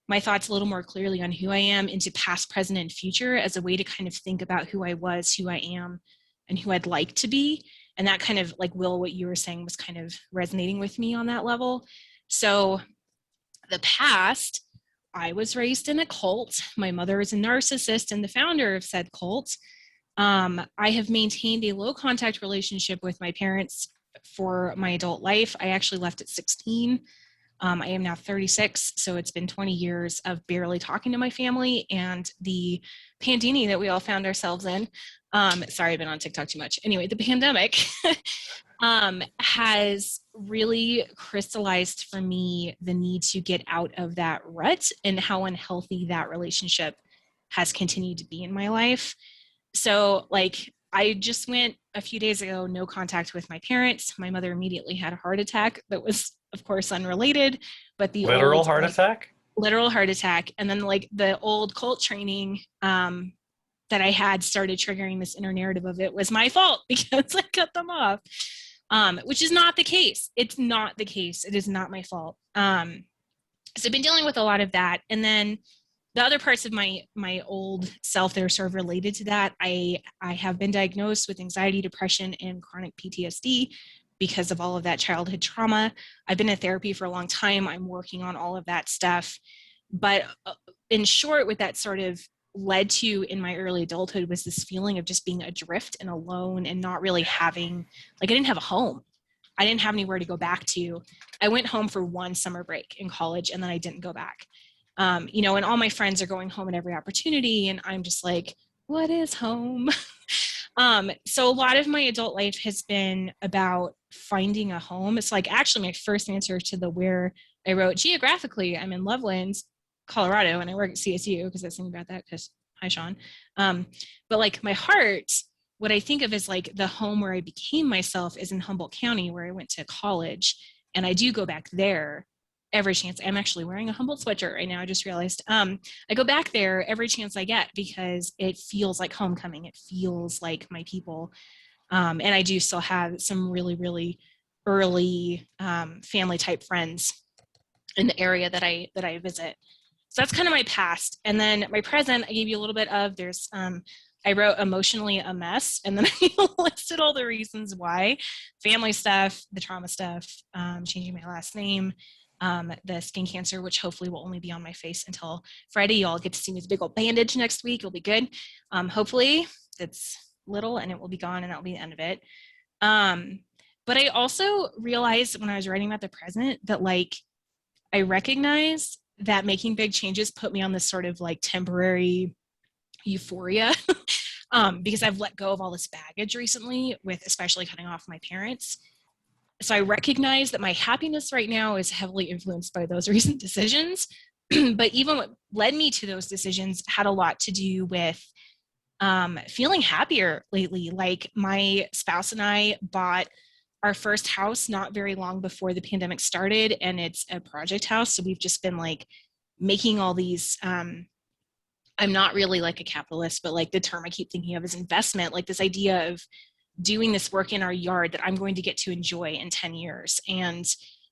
my thoughts a little more clearly on who I am into past, present, and future as a way to kind of think about who I was, who I am, and who I'd like to be. And that kind of like, Will, what you were saying was kind of resonating with me on that level. So the past, I was raised in a cult. My mother is a narcissist and the founder of said cult. I have maintained a low contact relationship with my parents for my adult life. I actually left at 16. I am now 36, so it's been 20 years of barely talking to my family, and the pandemic that we all found ourselves in. Sorry, I've been on TikTok too much. Anyway, the pandemic has really crystallized for me the need to get out of that rut and how unhealthy that relationship has continued to be in my life. So like I just went a few days ago, no contact with my parents. My mother immediately had a heart attack that was, of course, unrelated, but the literal heart attack? Literal heart attack. And then like the old cult training that I had started triggering this inner narrative of it was my fault because I cut them off, which is not the case. It's not the case. It is not my fault. So I've been dealing with a lot of that. And then the other parts of my old self that are sort of related to that, I have been diagnosed with anxiety, depression, and chronic PTSD because of all of that childhood trauma. I've been in therapy for a long time. I'm working on all of that stuff. But in short, what that sort of led to in my early adulthood was this feeling of just being adrift and alone and not really having, like I didn't have a home. I didn't have anywhere to go back to. I went home for one summer break in college and then I didn't go back. And all my friends are going home at every opportunity. And I'm just like, what is home? So a lot of my adult life has been about finding a home. It's like actually my first answer to the where I wrote geographically, I'm in Loveland, Colorado, and I work at CSU because I was thinking about that because Hi, Sean. But like my heart, what I think of as like the home where I became myself is in Humboldt County, where I went to college. And I do go back there every chance. I'm actually wearing a Humboldt sweatshirt right now. I just realized. I go back there every chance I get because it feels like homecoming. It feels like my people. And I do still have some really, really early family type friends in the area that I visit. So that's kind of my past. And then my present, I gave you a little bit of, I wrote emotionally a mess, and then I listed all the reasons why: family stuff, the trauma stuff, changing my last name, the skin cancer, which hopefully will only be on my face until Friday. Y'all get to see me with a big old bandage next week. It'll be good. Hopefully it's little and it will be gone, and that'll be the end of it. But I also realized when I was writing about the present that like, I recognize that making big changes put me on this sort of like temporary euphoria because I've let go of all this baggage recently, with especially cutting off my parents. So I recognize that my happiness right now is heavily influenced by those recent decisions. But even what led me to those decisions had a lot to do with feeling happier lately. Like my spouse and I bought our first house not very long before the pandemic started, and it's a project house. So we've just been like making all these, I'm not really like a capitalist, but like the term I keep thinking of is investment, like this idea of doing this work in our yard that I'm going to get to enjoy in 10 years. And,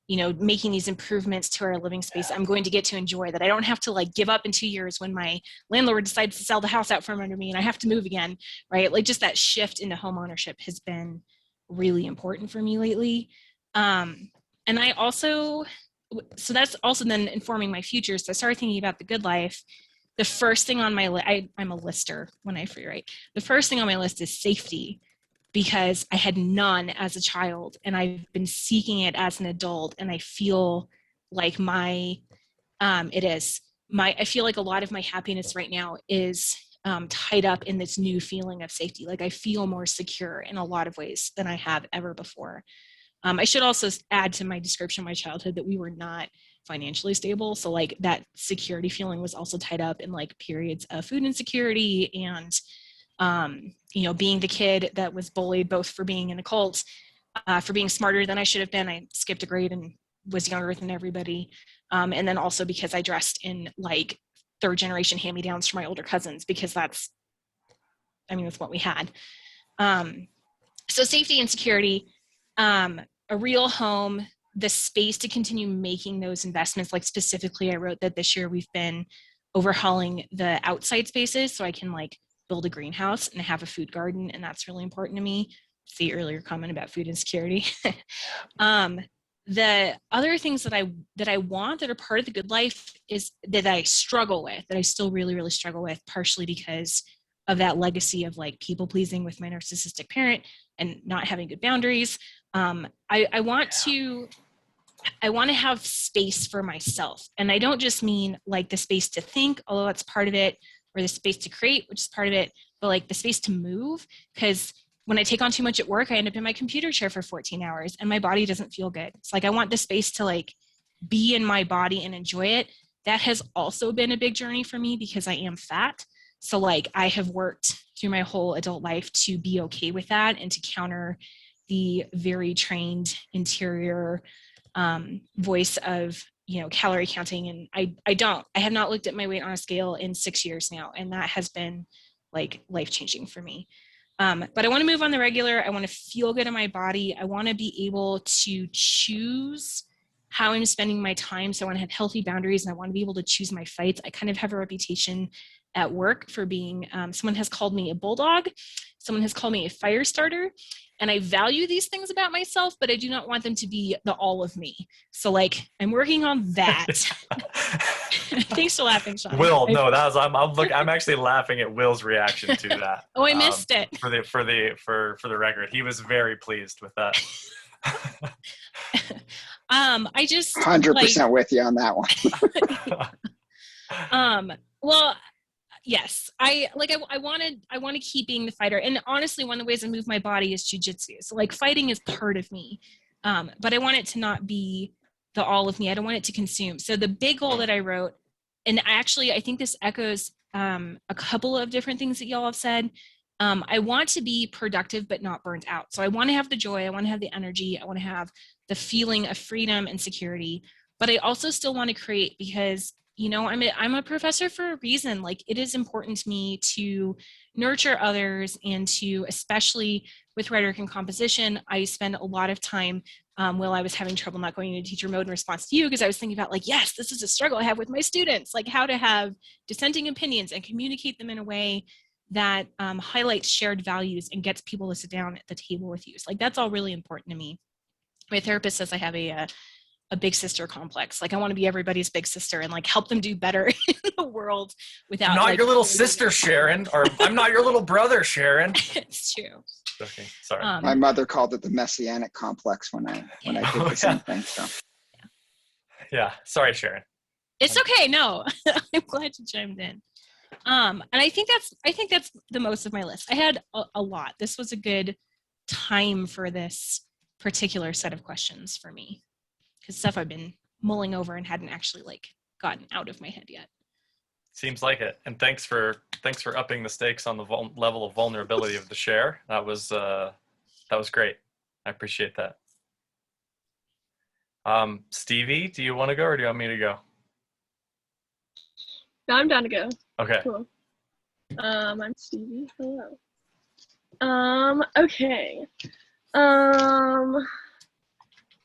you know, making these improvements to our living space, I'm going to get to enjoy, that I don't have to like give up in 2 years when my landlord decides to sell the house out from under me and I have to move again, right? Like just that shift into home ownership has been really important for me lately. And I also, so that's also then informing my future. So I started thinking about the good life. The first thing on my list, I'm a lister when I free write. The first thing on my list is safety, because I had none as a child and I've been seeking it as an adult. And I feel like I feel like a lot of my happiness right now is tied up in this new feeling of safety. Like I feel more secure in a lot of ways than I have ever before. I should also add to my description of my childhood that we were not financially stable. So like that security feeling was also tied up in like periods of food insecurity and, you know, being the kid that was bullied both for being in a cult, for being smarter than I should have been. I skipped a grade and was younger than everybody. And then also because I dressed in like third generation hand-me-downs from my older cousins, because that's what we had. So safety and security, a real home, the space to continue making those investments. Like specifically, I wrote that this year we've been overhauling the outside spaces so I can like build a greenhouse and have a food garden, and that's really important to me. It's the earlier comment about food insecurity. The other things that I want that are part of the good life is that I struggle with, that I still really, really struggle with, partially because of that legacy of like people pleasing with my narcissistic parent and not having good boundaries. I want to have space for myself. And I don't just mean like the space to think, although that's part of it, or the space to create, which is part of it, but like the space to move. Because when I take on too much at work, I end up in my computer chair for 14 hours and my body doesn't feel good. It's like, I want the space to like be in my body and enjoy it. That has also been a big journey for me because I am fat. So like I have worked through my whole adult life to be okay with that and to counter the very trained interior voice of, you know, calorie counting. And I have not looked at my weight on a scale in 6 years now. And that has been like life-changing for me. But I want to move on the regular. I want to feel good in my body. I want to be able to choose how I'm spending my time. So I want to have healthy boundaries, and I want to be able to choose my fights. I kind of have a reputation at work for being, someone has called me a bulldog. Someone has called me a fire starter. And I value these things about myself, but I do not want them to be the all of me. So like, I'm working on that. Thanks for laughing, Sean. Will, no, that was, I'm actually laughing at Will's reaction to that. Oh, I missed it. For the record, he was very pleased with that. I just 100% with you on that one. Well, yes, I want to keep being the fighter. And honestly, one of the ways I move my body is jujitsu. So like fighting is part of me. But I want it to not be the all of me. I don't want it to consume. So the big goal that I wrote, and actually I think this echoes a couple of different things that y'all have said. I want to be productive but not burnt out. So I want to have the joy, I want to have the energy, I want to have the feeling of freedom and security, but I also still want to create because, you know, I'm a professor for a reason. Like, it is important to me to nurture others, and to, especially with rhetoric and composition, I spend a lot of time while I was having trouble not going into teacher mode in response to you, because I was thinking about, like, yes, this is a struggle I have with my students, like how to have dissenting opinions and communicate them in a way that highlights shared values and gets people to sit down at the table with you. So, like, that's all really important to me. My therapist says I have a big sister complex. Like, I want to be everybody's big sister and like help them do better in the world without. I'm not like, your little sister, Sharon, or I'm not your little brother, Sharon. It's true. Okay, sorry. My mother called it the messianic complex when I did the same thing. So Yeah, sorry, Sharon. It's okay. No, I'm glad you chimed in. And I think that's the most of my list. I had a lot. This was a good time for this particular set of questions for me, because stuff I've been mulling over and hadn't actually like gotten out of my head yet. Seems like it. And thanks for upping the stakes on the level of vulnerability of the share. That was great. I appreciate that. Stevie, do you want to go or do you want me to go? No, I'm down to go. Okay. Cool. I'm Stevie. Hello. Okay.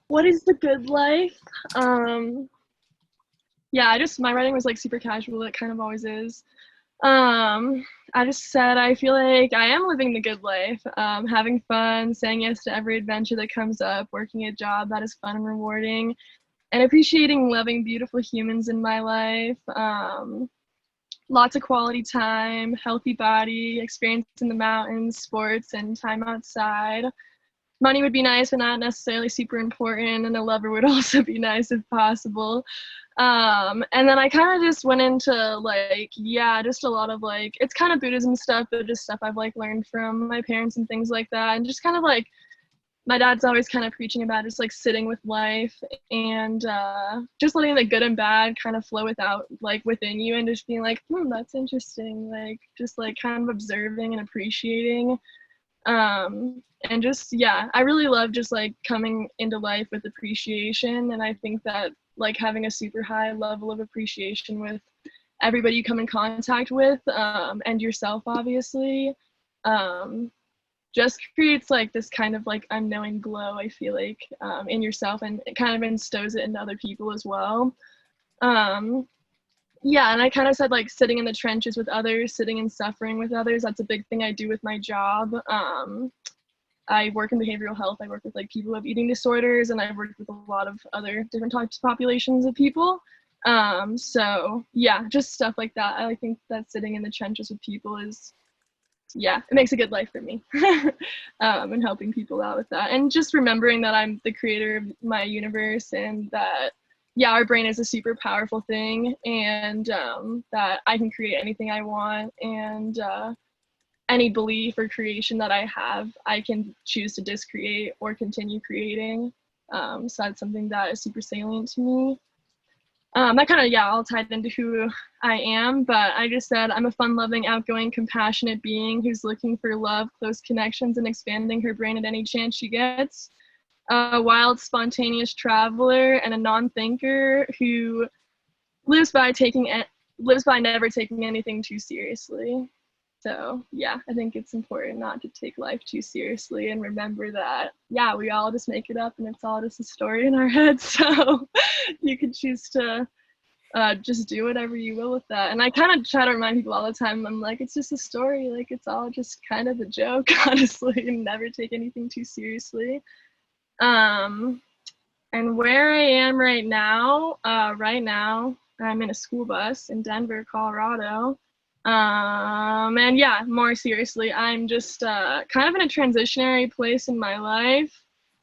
What is the good life? Yeah, my writing was like super casual. It kind of always is. I just said I feel like I am living the good life, having fun, saying yes to every adventure that comes up, working a job that is fun and rewarding, and appreciating loving beautiful humans in my life. Lots of quality time, healthy body, experience in the mountains, sports, and time outside. Money would be nice, but not necessarily super important, and a lover would also be nice if possible. And then I kind of just went into like, yeah, just a lot of like, it's kind of Buddhism stuff, but just stuff I've like learned from my parents and things like that. And just kind of like, my dad's always kind of preaching about just like sitting with life and just letting the good and bad kind of flow within you, and just being like, that's interesting. Like, just like kind of observing and appreciating. And just, yeah, I really love just like coming into life with appreciation. And I think that like having a super high level of appreciation with everybody you come in contact with, and yourself, obviously, just creates like this kind of like unknowing glow, I feel like, in yourself, and it kind of instills it into other people as well. Yeah, and I kind of said like sitting in the trenches with others, sitting and suffering with others. That's a big thing I do with my job. I work in behavioral health. I work with like people who have eating disorders, and I've worked with a lot of other different types of populations of people. So yeah, just stuff like that. I think that sitting in the trenches with people is, yeah, it makes a good life for me. And helping people out with that, and just remembering that I'm the creator of my universe, and that, yeah, our brain is a super powerful thing, and that I can create anything I want, and any belief or creation that I have, I can choose to discreate or continue creating. So that's something that is super salient to me. That kind of, yeah, all tied into who I am, but I just said I'm a fun-loving, outgoing, compassionate being who's looking for love, close connections, and expanding her brain at any chance she gets. A wild, spontaneous traveler and a non-thinker who lives by never taking anything too seriously. So yeah, I think it's important not to take life too seriously, and remember that, yeah, we all just make it up, and it's all just a story in our heads. So you can choose to just do whatever you will with that. And I kind of try to remind people all the time, I'm like, it's just a story. Like, it's all just kind of a joke, honestly, and never take anything too seriously. And where I am right now, I'm in a school bus in Denver, Colorado. And yeah, more seriously, I'm just kind of in a transitionary place in my life.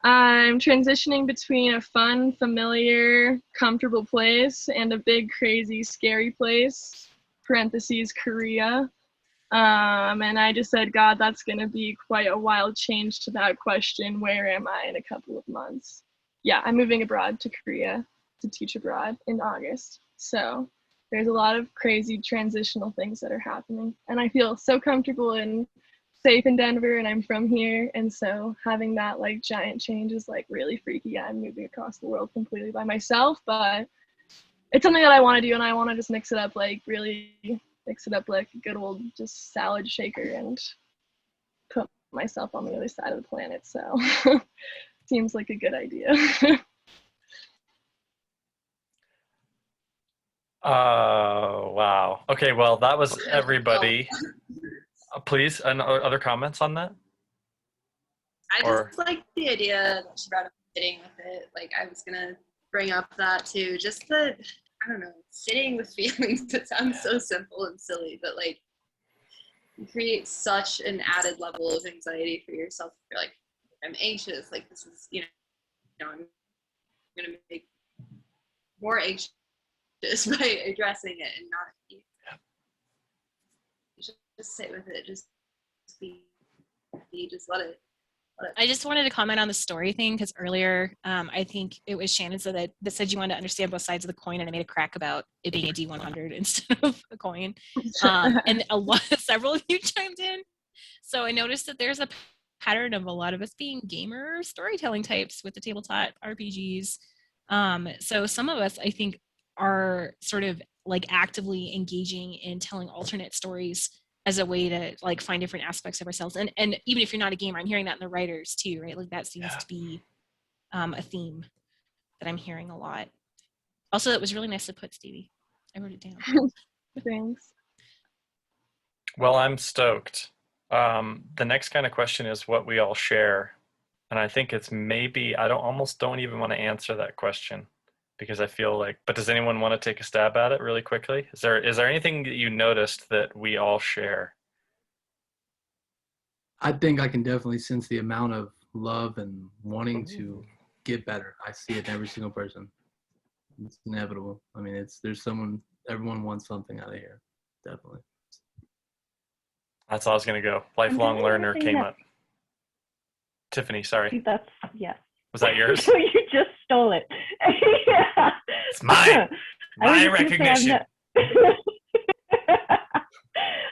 I'm transitioning between a fun, familiar, comfortable place and a big, crazy, scary place, parentheses, Korea. And I just said, God, that's going to be quite a wild change to that question. Where am I in a couple of months? Yeah, I'm moving abroad to Korea to teach abroad in August. So there's a lot of crazy transitional things that are happening. And I feel so comfortable and safe in Denver, and I'm from here. And so having that like giant change is like really freaky. I'm moving across the world completely by myself, but it's something that I want to do, and I want to just mix it up, like really mix it up like a good old just salad shaker and put myself on the other side of the planet. So seems like a good idea. Oh, wow. Okay, well, that was everybody. Please, other comments on that? I Or- just like the idea that she brought up sitting with it. Like, I was gonna bring up that too. Just the, I don't know, sitting with feelings. It sounds so simple and silly, but like, you create such an added level of anxiety for yourself. You're like, I'm anxious. Like, this is, I'm gonna make more anxious by addressing it and not. You should just sit with it. Just be. Just let it. I just wanted to comment on the story thing because earlier, I think it was Shannon that said you wanted to understand both sides of the coin, and I made a crack about it being a D100 instead of a coin. And several of you chimed in. So I noticed that there's a pattern of a lot of us being gamer storytelling types with the tabletop RPGs. So some of us, I think, are sort of like actively engaging in telling alternate stories as a way to like find different aspects of ourselves. And even if you're not a gamer, I'm hearing that in the writers too, right? Like that seems to be a theme that I'm hearing a lot. Also, that was really nice to put, Stevie. I wrote it down. Thanks. Well, I'm stoked. The next kind of question is what we all share. And I think it's maybe, almost don't even want to answer that question because I feel like, but does anyone want to take a stab at it really quickly? Is there anything that you noticed that we all share? I think I can definitely sense the amount of love and wanting to get better. I see it in every single person. It's inevitable. I mean, everyone wants something out of here. Definitely. That's all I was going to go. Lifelong learner came up. Tiffany, sorry. That's, yeah. Was that yours? You just stole it. Yeah. It's mine. My recognition.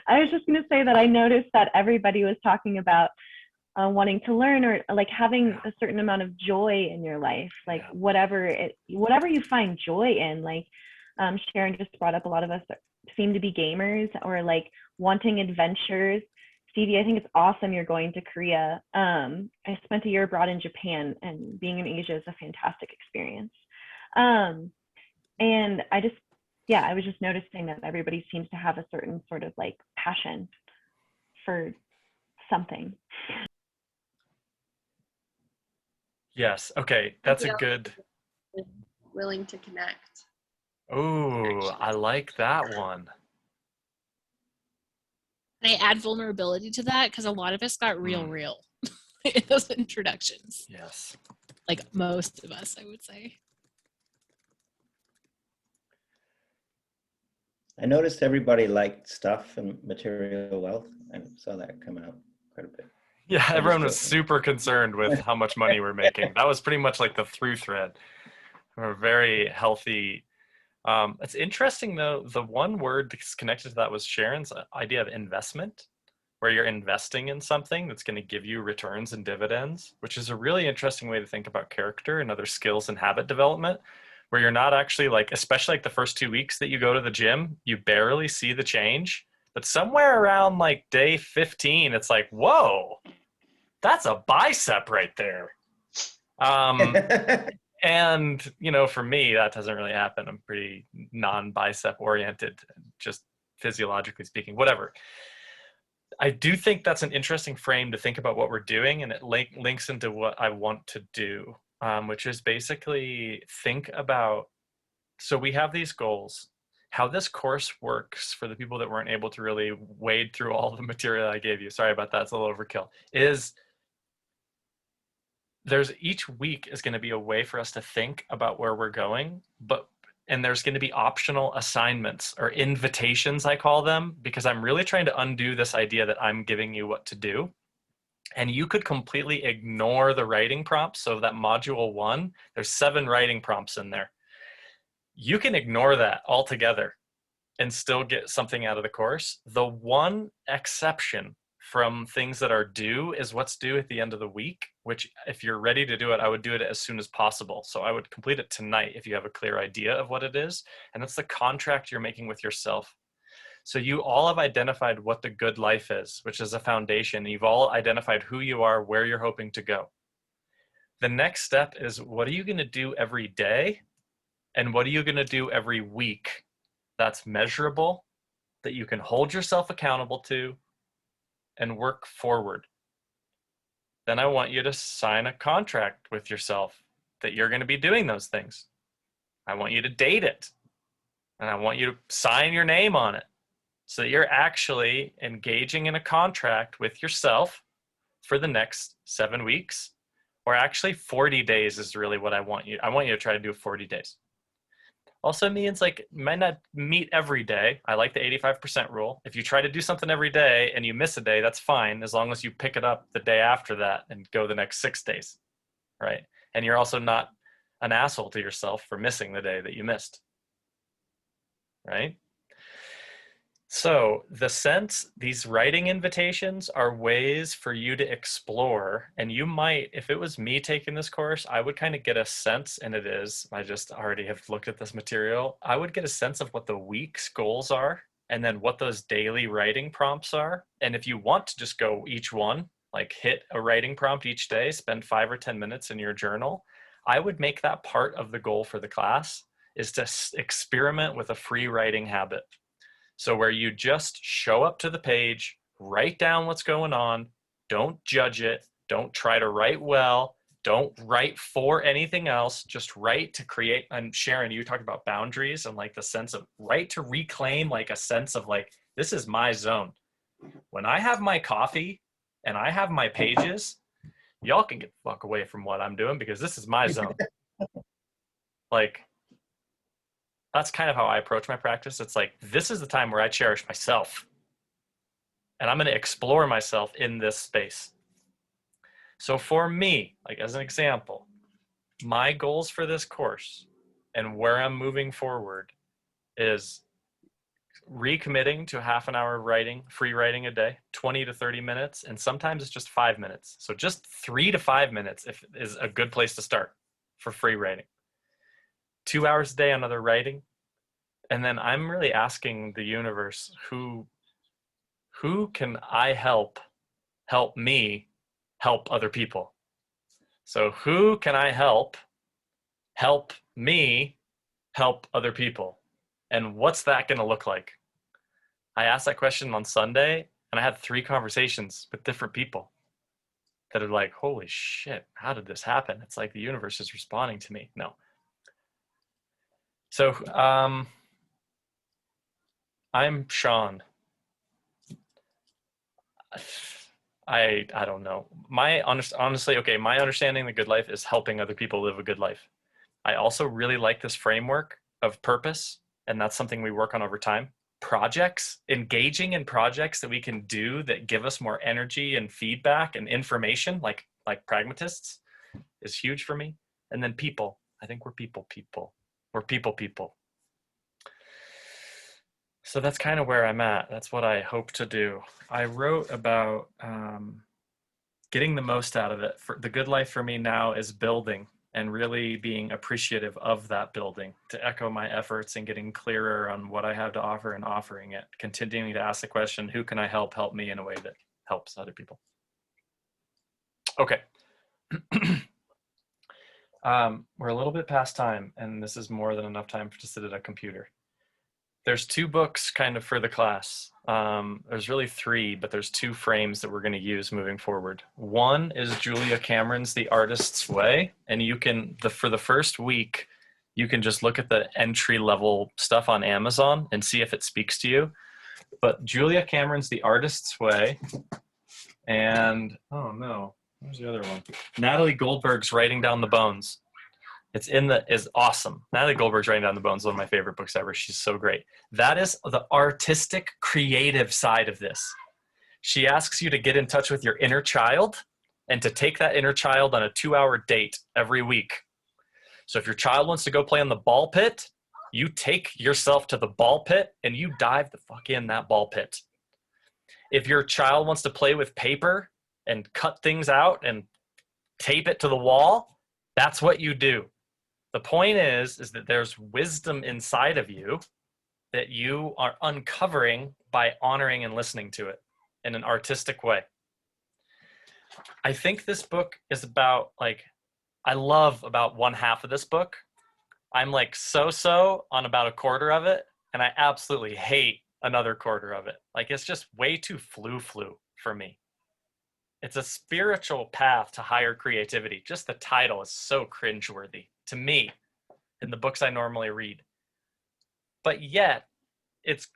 I was just going to say that I noticed that everybody was talking about wanting to learn or like having a certain amount of joy in your life, like whatever you find joy in. Like Sharon just brought up, a lot of us seem to be gamers or like wanting adventures. Stevie, I think it's awesome you're going to Korea. I spent a year abroad in Japan, and being in Asia is a fantastic experience. And I was just noticing that everybody seems to have a certain sort of like passion for something. Yes. Okay. That's a good. Willing to connect. Oh, I like that one. And I add vulnerability to that because a lot of us got real in those introductions. Yes. Like most of us, I would say. I noticed everybody liked stuff and material wealth. I saw that come out quite a bit. Yeah, everyone was super concerned with how much money we're making. That was pretty much like the through thread. We're very healthy. It's interesting though, the one word that's connected to that was Sharon's idea of investment, where you're investing in something that's going to give you returns and dividends, which is a really interesting way to think about character and other skills and habit development, where you're not actually like, especially like the first 2 weeks that you go to the gym, you barely see the change, but somewhere around like day 15, it's like, whoa, that's a bicep right there. And, for me, that doesn't really happen. I'm pretty non-bicep oriented, just physiologically speaking, whatever. I do think that's an interesting frame to think about what we're doing, and it links into what I want to do, which is basically think about, so we have these goals. How this course works for the people that weren't able to really wade through all the material I gave you, sorry about that, it's a little overkill, is each week is going to be a way for us to think about where we're going, and there's going to be optional assignments or invitations, I call them, because I'm really trying to undo this idea that I'm giving you what to do. And you could completely ignore the writing prompts. So that module 1, there's 7 writing prompts in there. You can ignore that altogether. and still get something out of the course. The one exception from things that are due is what's due at the end of the week, which if you're ready to do it, I would do it as soon as possible. So I would complete it tonight if you have a clear idea of what it is. And that's the contract you're making with yourself. So you all have identified what the good life is, which is a foundation. You've all identified who you are, where you're hoping to go. The next step is, what are you going to do every day? And what are you going to do every week that's measurable, that you can hold yourself accountable to, and work forward? Then I want you to sign a contract with yourself that you're going to be doing those things. I want you to date it. And I want you to sign your name on it so that you're actually engaging in a contract with yourself for the next 7 weeks, or actually 40 days is really what I want you to try to do 40 days. Also means like, might not meet every day. I like the 85% rule. If you try to do something every day and you miss a day, that's fine, as long as you pick it up the day after that and go the next 6 days, right? And you're also not an asshole to yourself for missing the day that you missed, right? So these writing invitations are ways for you to explore. And you might, if it was me taking this course, I would kind of get a sense, and it is, I just already have looked at this material. I would get a sense of what the week's goals are, and then what those daily writing prompts are. And if you want to just go each one, like hit a writing prompt each day, spend 5 or 10 minutes in your journal, I would make that part of the goal for the class, is to experiment with a free writing habit. So where you just show up to the page, write down what's going on, don't judge it, don't try to write well, don't write for anything else, just write to create. And Sharon, you talked about boundaries and like the sense of write to reclaim like a sense of like, this is my zone. When I have my coffee and I have my pages, y'all can get the fuck away from what I'm doing because this is my zone. Like, that's kind of how I approach my practice. It's like, this is the time where I cherish myself. And I'm going to explore myself in this space. So for me, like as an example, my goals for this course and where I'm moving forward is recommitting to half an hour of writing, free writing a day, 20 to 30 minutes. And sometimes it's just 5 minutes. So just 3 to 5 minutes is a good place to start for free writing. 2 hours a day on other writing. And then I'm really asking the universe, who can I help me help other people? So who can I help me help other people? And what's that going to look like? I asked that question on Sunday, and I had 3 conversations with different people that are like, holy shit, how did this happen? It's like the universe is responding to me. No. So I'm Sean. I don't know. Honestly, okay, my understanding of the good life is helping other people live a good life. I also really like this framework of purpose, and that's something we work on over time. Projects, engaging in projects that we can do that give us more energy and feedback and information, like pragmatists, is huge for me. And then people. I think we're people. We're people. So that's kind of where I'm at. That's what I hope to do. I wrote about getting the most out of it. The good life for me now is building and really being appreciative of that building, to echo my efforts and getting clearer on what I have to offer and offering it, continuing to ask the question, who can I help me in a way that helps other people? Okay. We're a little bit past time, and this is more than enough time to sit at a computer. There's 2 books kind of for the class. There's really 3, but there's 2 frames that we're going to use moving forward. One is Julia Cameron's The Artist's Way, and you can, for the first week, you can just look at the entry level stuff on Amazon and see if it speaks to you. But Julia Cameron's The Artist's Way, and oh no, where's the other one? Natalie Goldberg's Writing Down the Bones. Is awesome. Natalie Goldberg's Writing Down the Bones is one of my favorite books ever. She's so great. That is the artistic, creative side of this. She asks you to get in touch with your inner child and to take that inner child on a 2-hour date every week. So if your child wants to go play on the ball pit, You take yourself to the ball pit and you dive the fuck in that ball pit. If your child wants to play with paper and cut things out and tape it to the wall, that's what you do. The point is that there's wisdom inside of you that you are uncovering by honoring and listening to it in an artistic way. I think this book is about, like, I love about one half of this book. I'm like so on about a quarter of it, and I absolutely hate another quarter of it. Like, it's just way too flu for me. It's a spiritual path to higher creativity. Just the title is so cringeworthy to me in the books I normally read. But yet, it's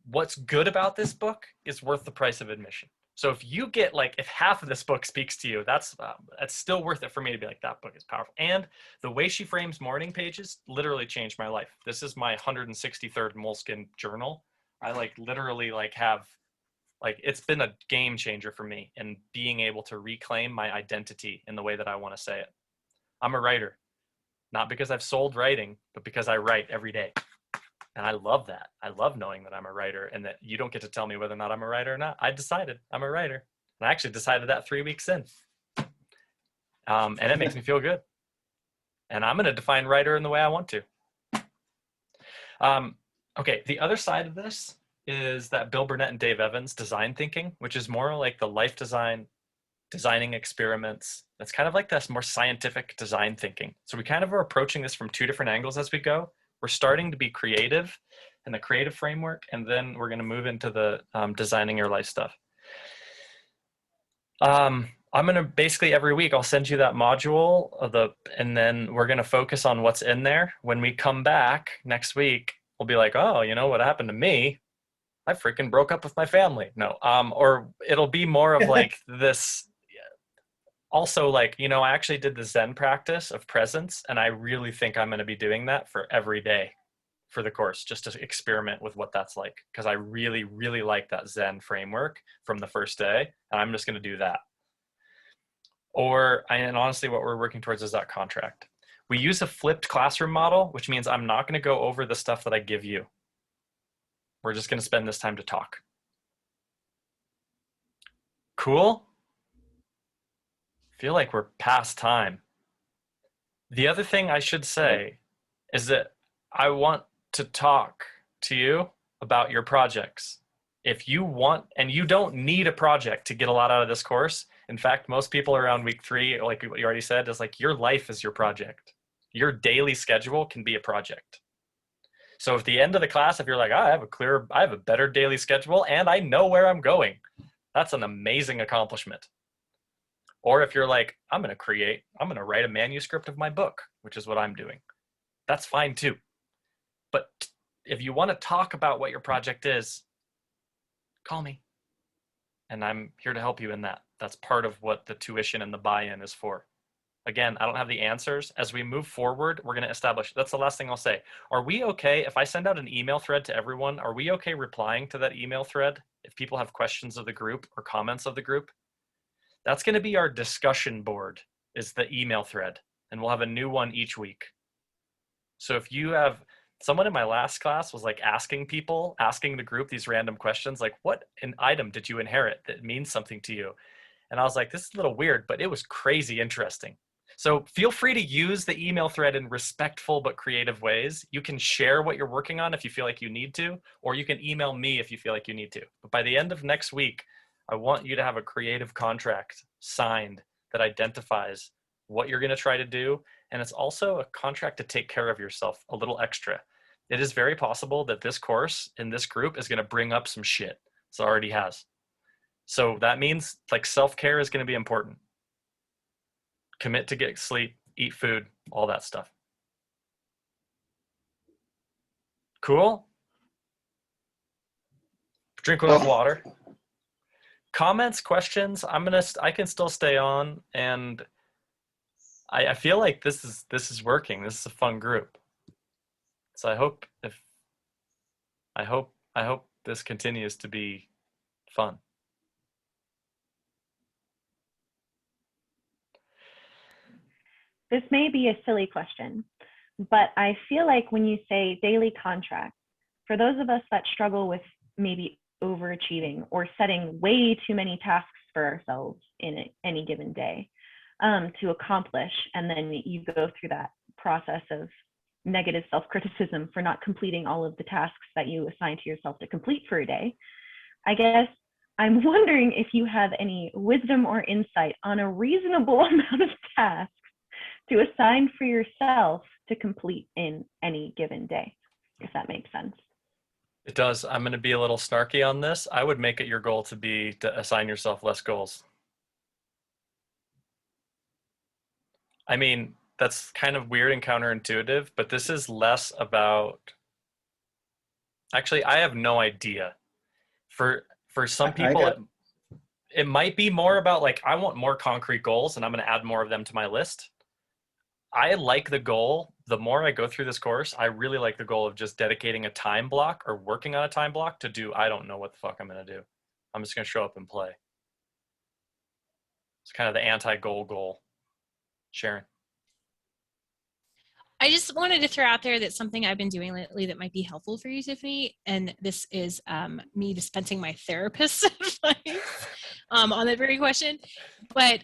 what's good about this book is worth the price of admission. So if you get, like, if half of this book speaks to you, that's still worth it for me to be like, that book is powerful. And the way she frames morning pages literally changed my life. This is my 163rd Moleskine journal. I literally have, it's been a game changer for me in being able to reclaim my identity in the way that I want to say it. I'm a writer, not because I've sold writing, but because I write every day. And I love that. I love knowing that I'm a writer and that you don't get to tell me whether or not I'm a writer or not. I decided I'm a writer. And I actually decided that 3 weeks in. And it makes me feel good. And I'm going to define writer in the way I want to. Okay, the other side of this is that Bill Burnett and Dave Evans design thinking, which is more like the life design, designing experiments. That's kind of like this more scientific design thinking. So we kind of are approaching this from two different angles as we go. We're starting to be creative in the creative framework, and then we're going to move into the designing your life stuff. I'm going to basically every week I'll send you that module and then we're going to focus on what's in there. When we come back next week, we'll be like, oh, you know what happened to me? I freaking broke up with my family. No, or it'll be more of like this. Also, like, you know, I actually did the Zen practice of presence, and I really think I'm going to be doing that for every day for the course, just to experiment with what that's like, because I really, really like that Zen framework from the first day, and I'm just going to do that. And honestly, what we're working towards is that contract. We use a flipped classroom model, which means I'm not going to go over the stuff that I give you. We're just going to spend this time to talk. Cool? Feel like we're past time. The other thing I should say is that I want to talk to you about your projects. If you want, and you don't need a project to get a lot out of this course. In fact, most people around week 3, like what you already said, is like your life is your project. Your daily schedule can be a project. So at the end of the class, if you're like, I have a better daily schedule and I know where I'm going, that's an amazing accomplishment. Or if you're like, I'm going to write a manuscript of my book, which is what I'm doing. That's fine too. But if you want to talk about what your project is, call me. And I'm here to help you in that. That's part of what the tuition and the buy-in is for. Again, I don't have the answers. As we move forward, we're going to establish, that's the last thing I'll say. Are we okay, if I send out an email thread to everyone, are we okay replying to that email thread if people have questions of the group or comments of the group? That's going to be our discussion board, is the email thread. And we'll have a new one each week. So if you have, someone in my last class was like asking the group these random questions, like, what an item did you inherit that means something to you? And I was like, this is a little weird, but it was crazy interesting. So feel free to use the email thread in respectful but creative ways. You can share what you're working on if you feel like you need to, or you can email me if you feel like you need to. But by the end of next week, I want you to have a creative contract signed that identifies what you're going to try to do. And it's also a contract to take care of yourself a little extra. It is very possible that this course in this group is going to bring up some shit. It already has. So that means like self-care is going to be important. Commit to get sleep, eat food, all that stuff. Cool? Drink enough water. Comments, questions, I can still stay on, and I feel like this is working. This is a fun group. So I hope this continues to be fun. This may be a silly question, But I feel like when you say daily contract, for those of us that struggle with maybe overachieving or setting way too many tasks for ourselves in any given day to accomplish, and then you go through that process of negative self-criticism for not completing all of the tasks that you assign to yourself to complete for a day, I guess I'm wondering if you have any wisdom or insight on a reasonable amount of tasks to assign for yourself to complete in any given day, if that makes sense. It does. I'm going to be a little snarky on this. I would make it your goal to assign yourself less goals. I mean, that's kind of weird and counterintuitive, but this is less about, actually, I have no idea. For some people, it might be more about like, I want more concrete goals and I'm going to add more of them to my list. I like the goal. The more I go through this course, I really like the goal of just dedicating a time block or working on a time block to do, I don't know what the fuck I'm going to do. I'm just going to show up and play. It's kind of the anti-goal goal. Sharon. I just wanted to throw out there that something I've been doing lately that might be helpful for you, Tiffany, and this is me dispensing my therapist's advice on that very question. But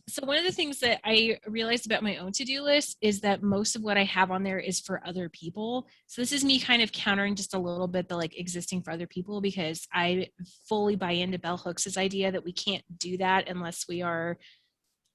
so one of the things that I realized about my own to-do list is that most of what I have on there is for other people. So this is me kind of countering just a little bit the like existing for other people, because I fully buy into Bell Hooks's idea that we can't do that unless we are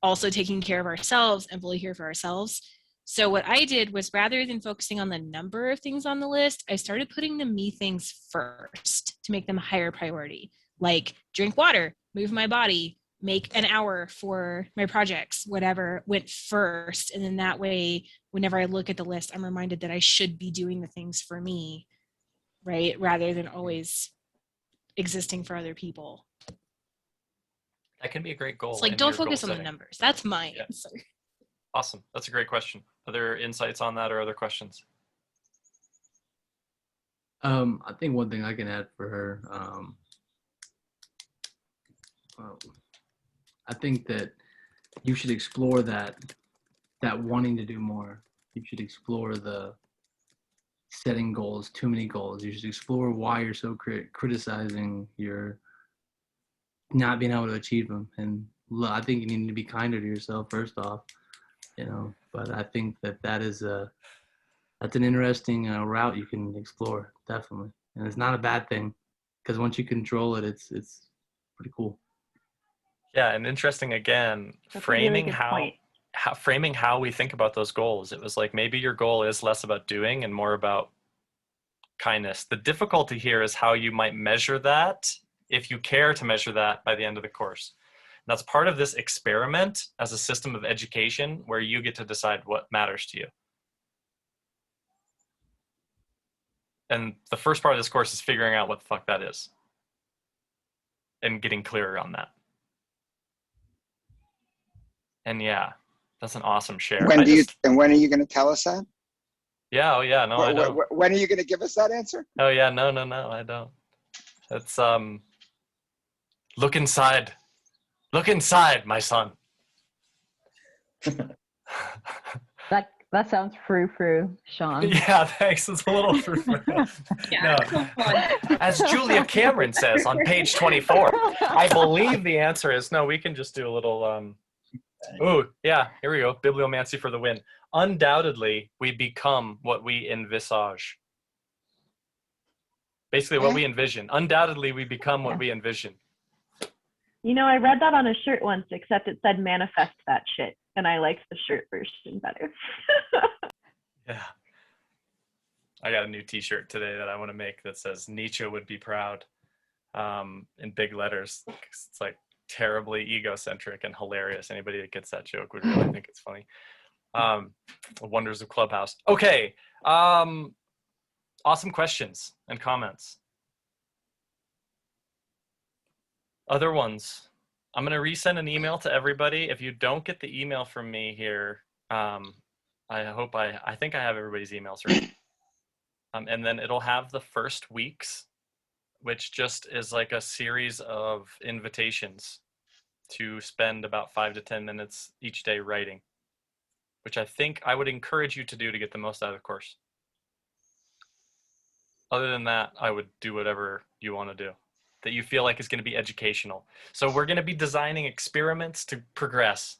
also taking care of ourselves and fully here for ourselves. So what I did was, rather than focusing on the number of things on the list, I started putting the me things first to make them a higher priority, like drink water, move my body, make an hour for my projects, whatever went first. And then that way, whenever I look at the list, I'm reminded that I should be doing the things for me, right? Rather than always existing for other people. That can be a great goal. It's like, don't focus on the numbers. That's my answer. Awesome. That's a great question. Other insights on that or other questions? I think one thing I can add for her, I think that you should explore that wanting to do more. You should explore the setting goals, too many goals. You should explore why you're so criticizing your not being able to achieve them. And I think you need to be kinder to yourself first off, but I think that's an interesting route you can explore, definitely. And it's not a bad thing, because once you control it, it's pretty cool. Yeah, and interesting again, framing how we think about those goals. It was like, maybe your goal is less about doing and more about kindness. The difficulty here is how you might measure that, if you care to measure that, by the end of the course. And that's part of this experiment as a system of education, where you get to decide what matters to you. And the first part of this course is figuring out what the fuck that is and getting clearer on that. And yeah, that's an awesome share. When are you going to tell us that? Yeah. Oh yeah. No, I know. When are you going to give us that answer? Oh yeah. No, I don't. It's look inside, my son. That sounds frou-frou, Sean. Yeah, thanks. It's a little frou-frou. Yeah, No. As Julia Cameron says on page 24, I believe the answer is no. We can just do a little. Oh yeah, here we go. Bibliomancy for the win. Undoubtedly, we become what we envisage. Basically, what we envision. Undoubtedly, we become what we envision. I read that on a shirt once, except it said manifest that shit. And I liked the shirt version better. Yeah. I got a new t-shirt today that I want to make that says Nietzsche would be proud, in big letters. It's like terribly egocentric and hilarious. Anybody that gets that joke would really think it's funny. Wonders of Clubhouse. Okay. Awesome questions and comments. Other ones. I'm going to resend an email to everybody. If you don't get the email from me here, I think I have everybody's emails right. And then it'll have the first week's, which just is like a series of invitations to spend about 5 to 10 minutes each day writing. which I think I would encourage you to do to get the most out of the course. Other than that, I would do whatever you want to do that you feel like is going to be educational. So we're going to be designing experiments to progress.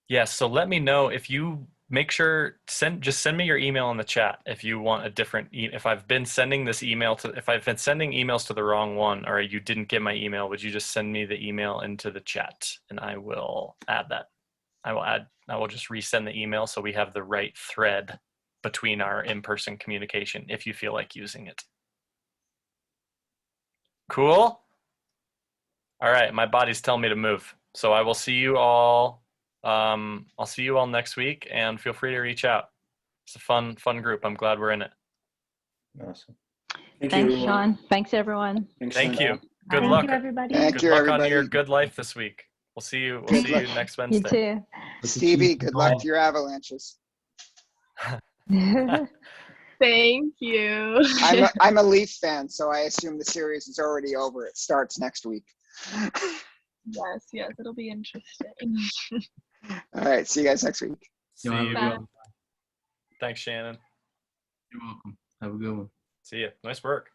Yes, so let me know if you make sure, just send me your email in the chat if you want a different, if I've been sending this email to, if I've been sending emails to the wrong one, or you didn't get my email, would you just send me the email into the chat and I will add that. I will just resend the email so we have the right thread between our in-person communication if you feel like using it. Cool? All right, my body's telling me to move. So I will see you all. I'll see you all next week, and feel free to reach out. It's a fun group. I'm glad we're in it. Awesome. Thanks, Sean. Thanks, everyone. Thank you. Good Thank luck. you, everybody. Thank you, Good luck everybody. on your good life this week. We'll see you. Good We'll see luck. you next You Wednesday. too. Stevie, good luck to your avalanches. Thank you. I'm a Leaf fan, so I assume the series is already over. It starts next week. Yes, it'll be interesting. All right, see you guys next week. See Have a you. good one. Thanks, Shannon. You're welcome. Have a good one. See you. Nice work.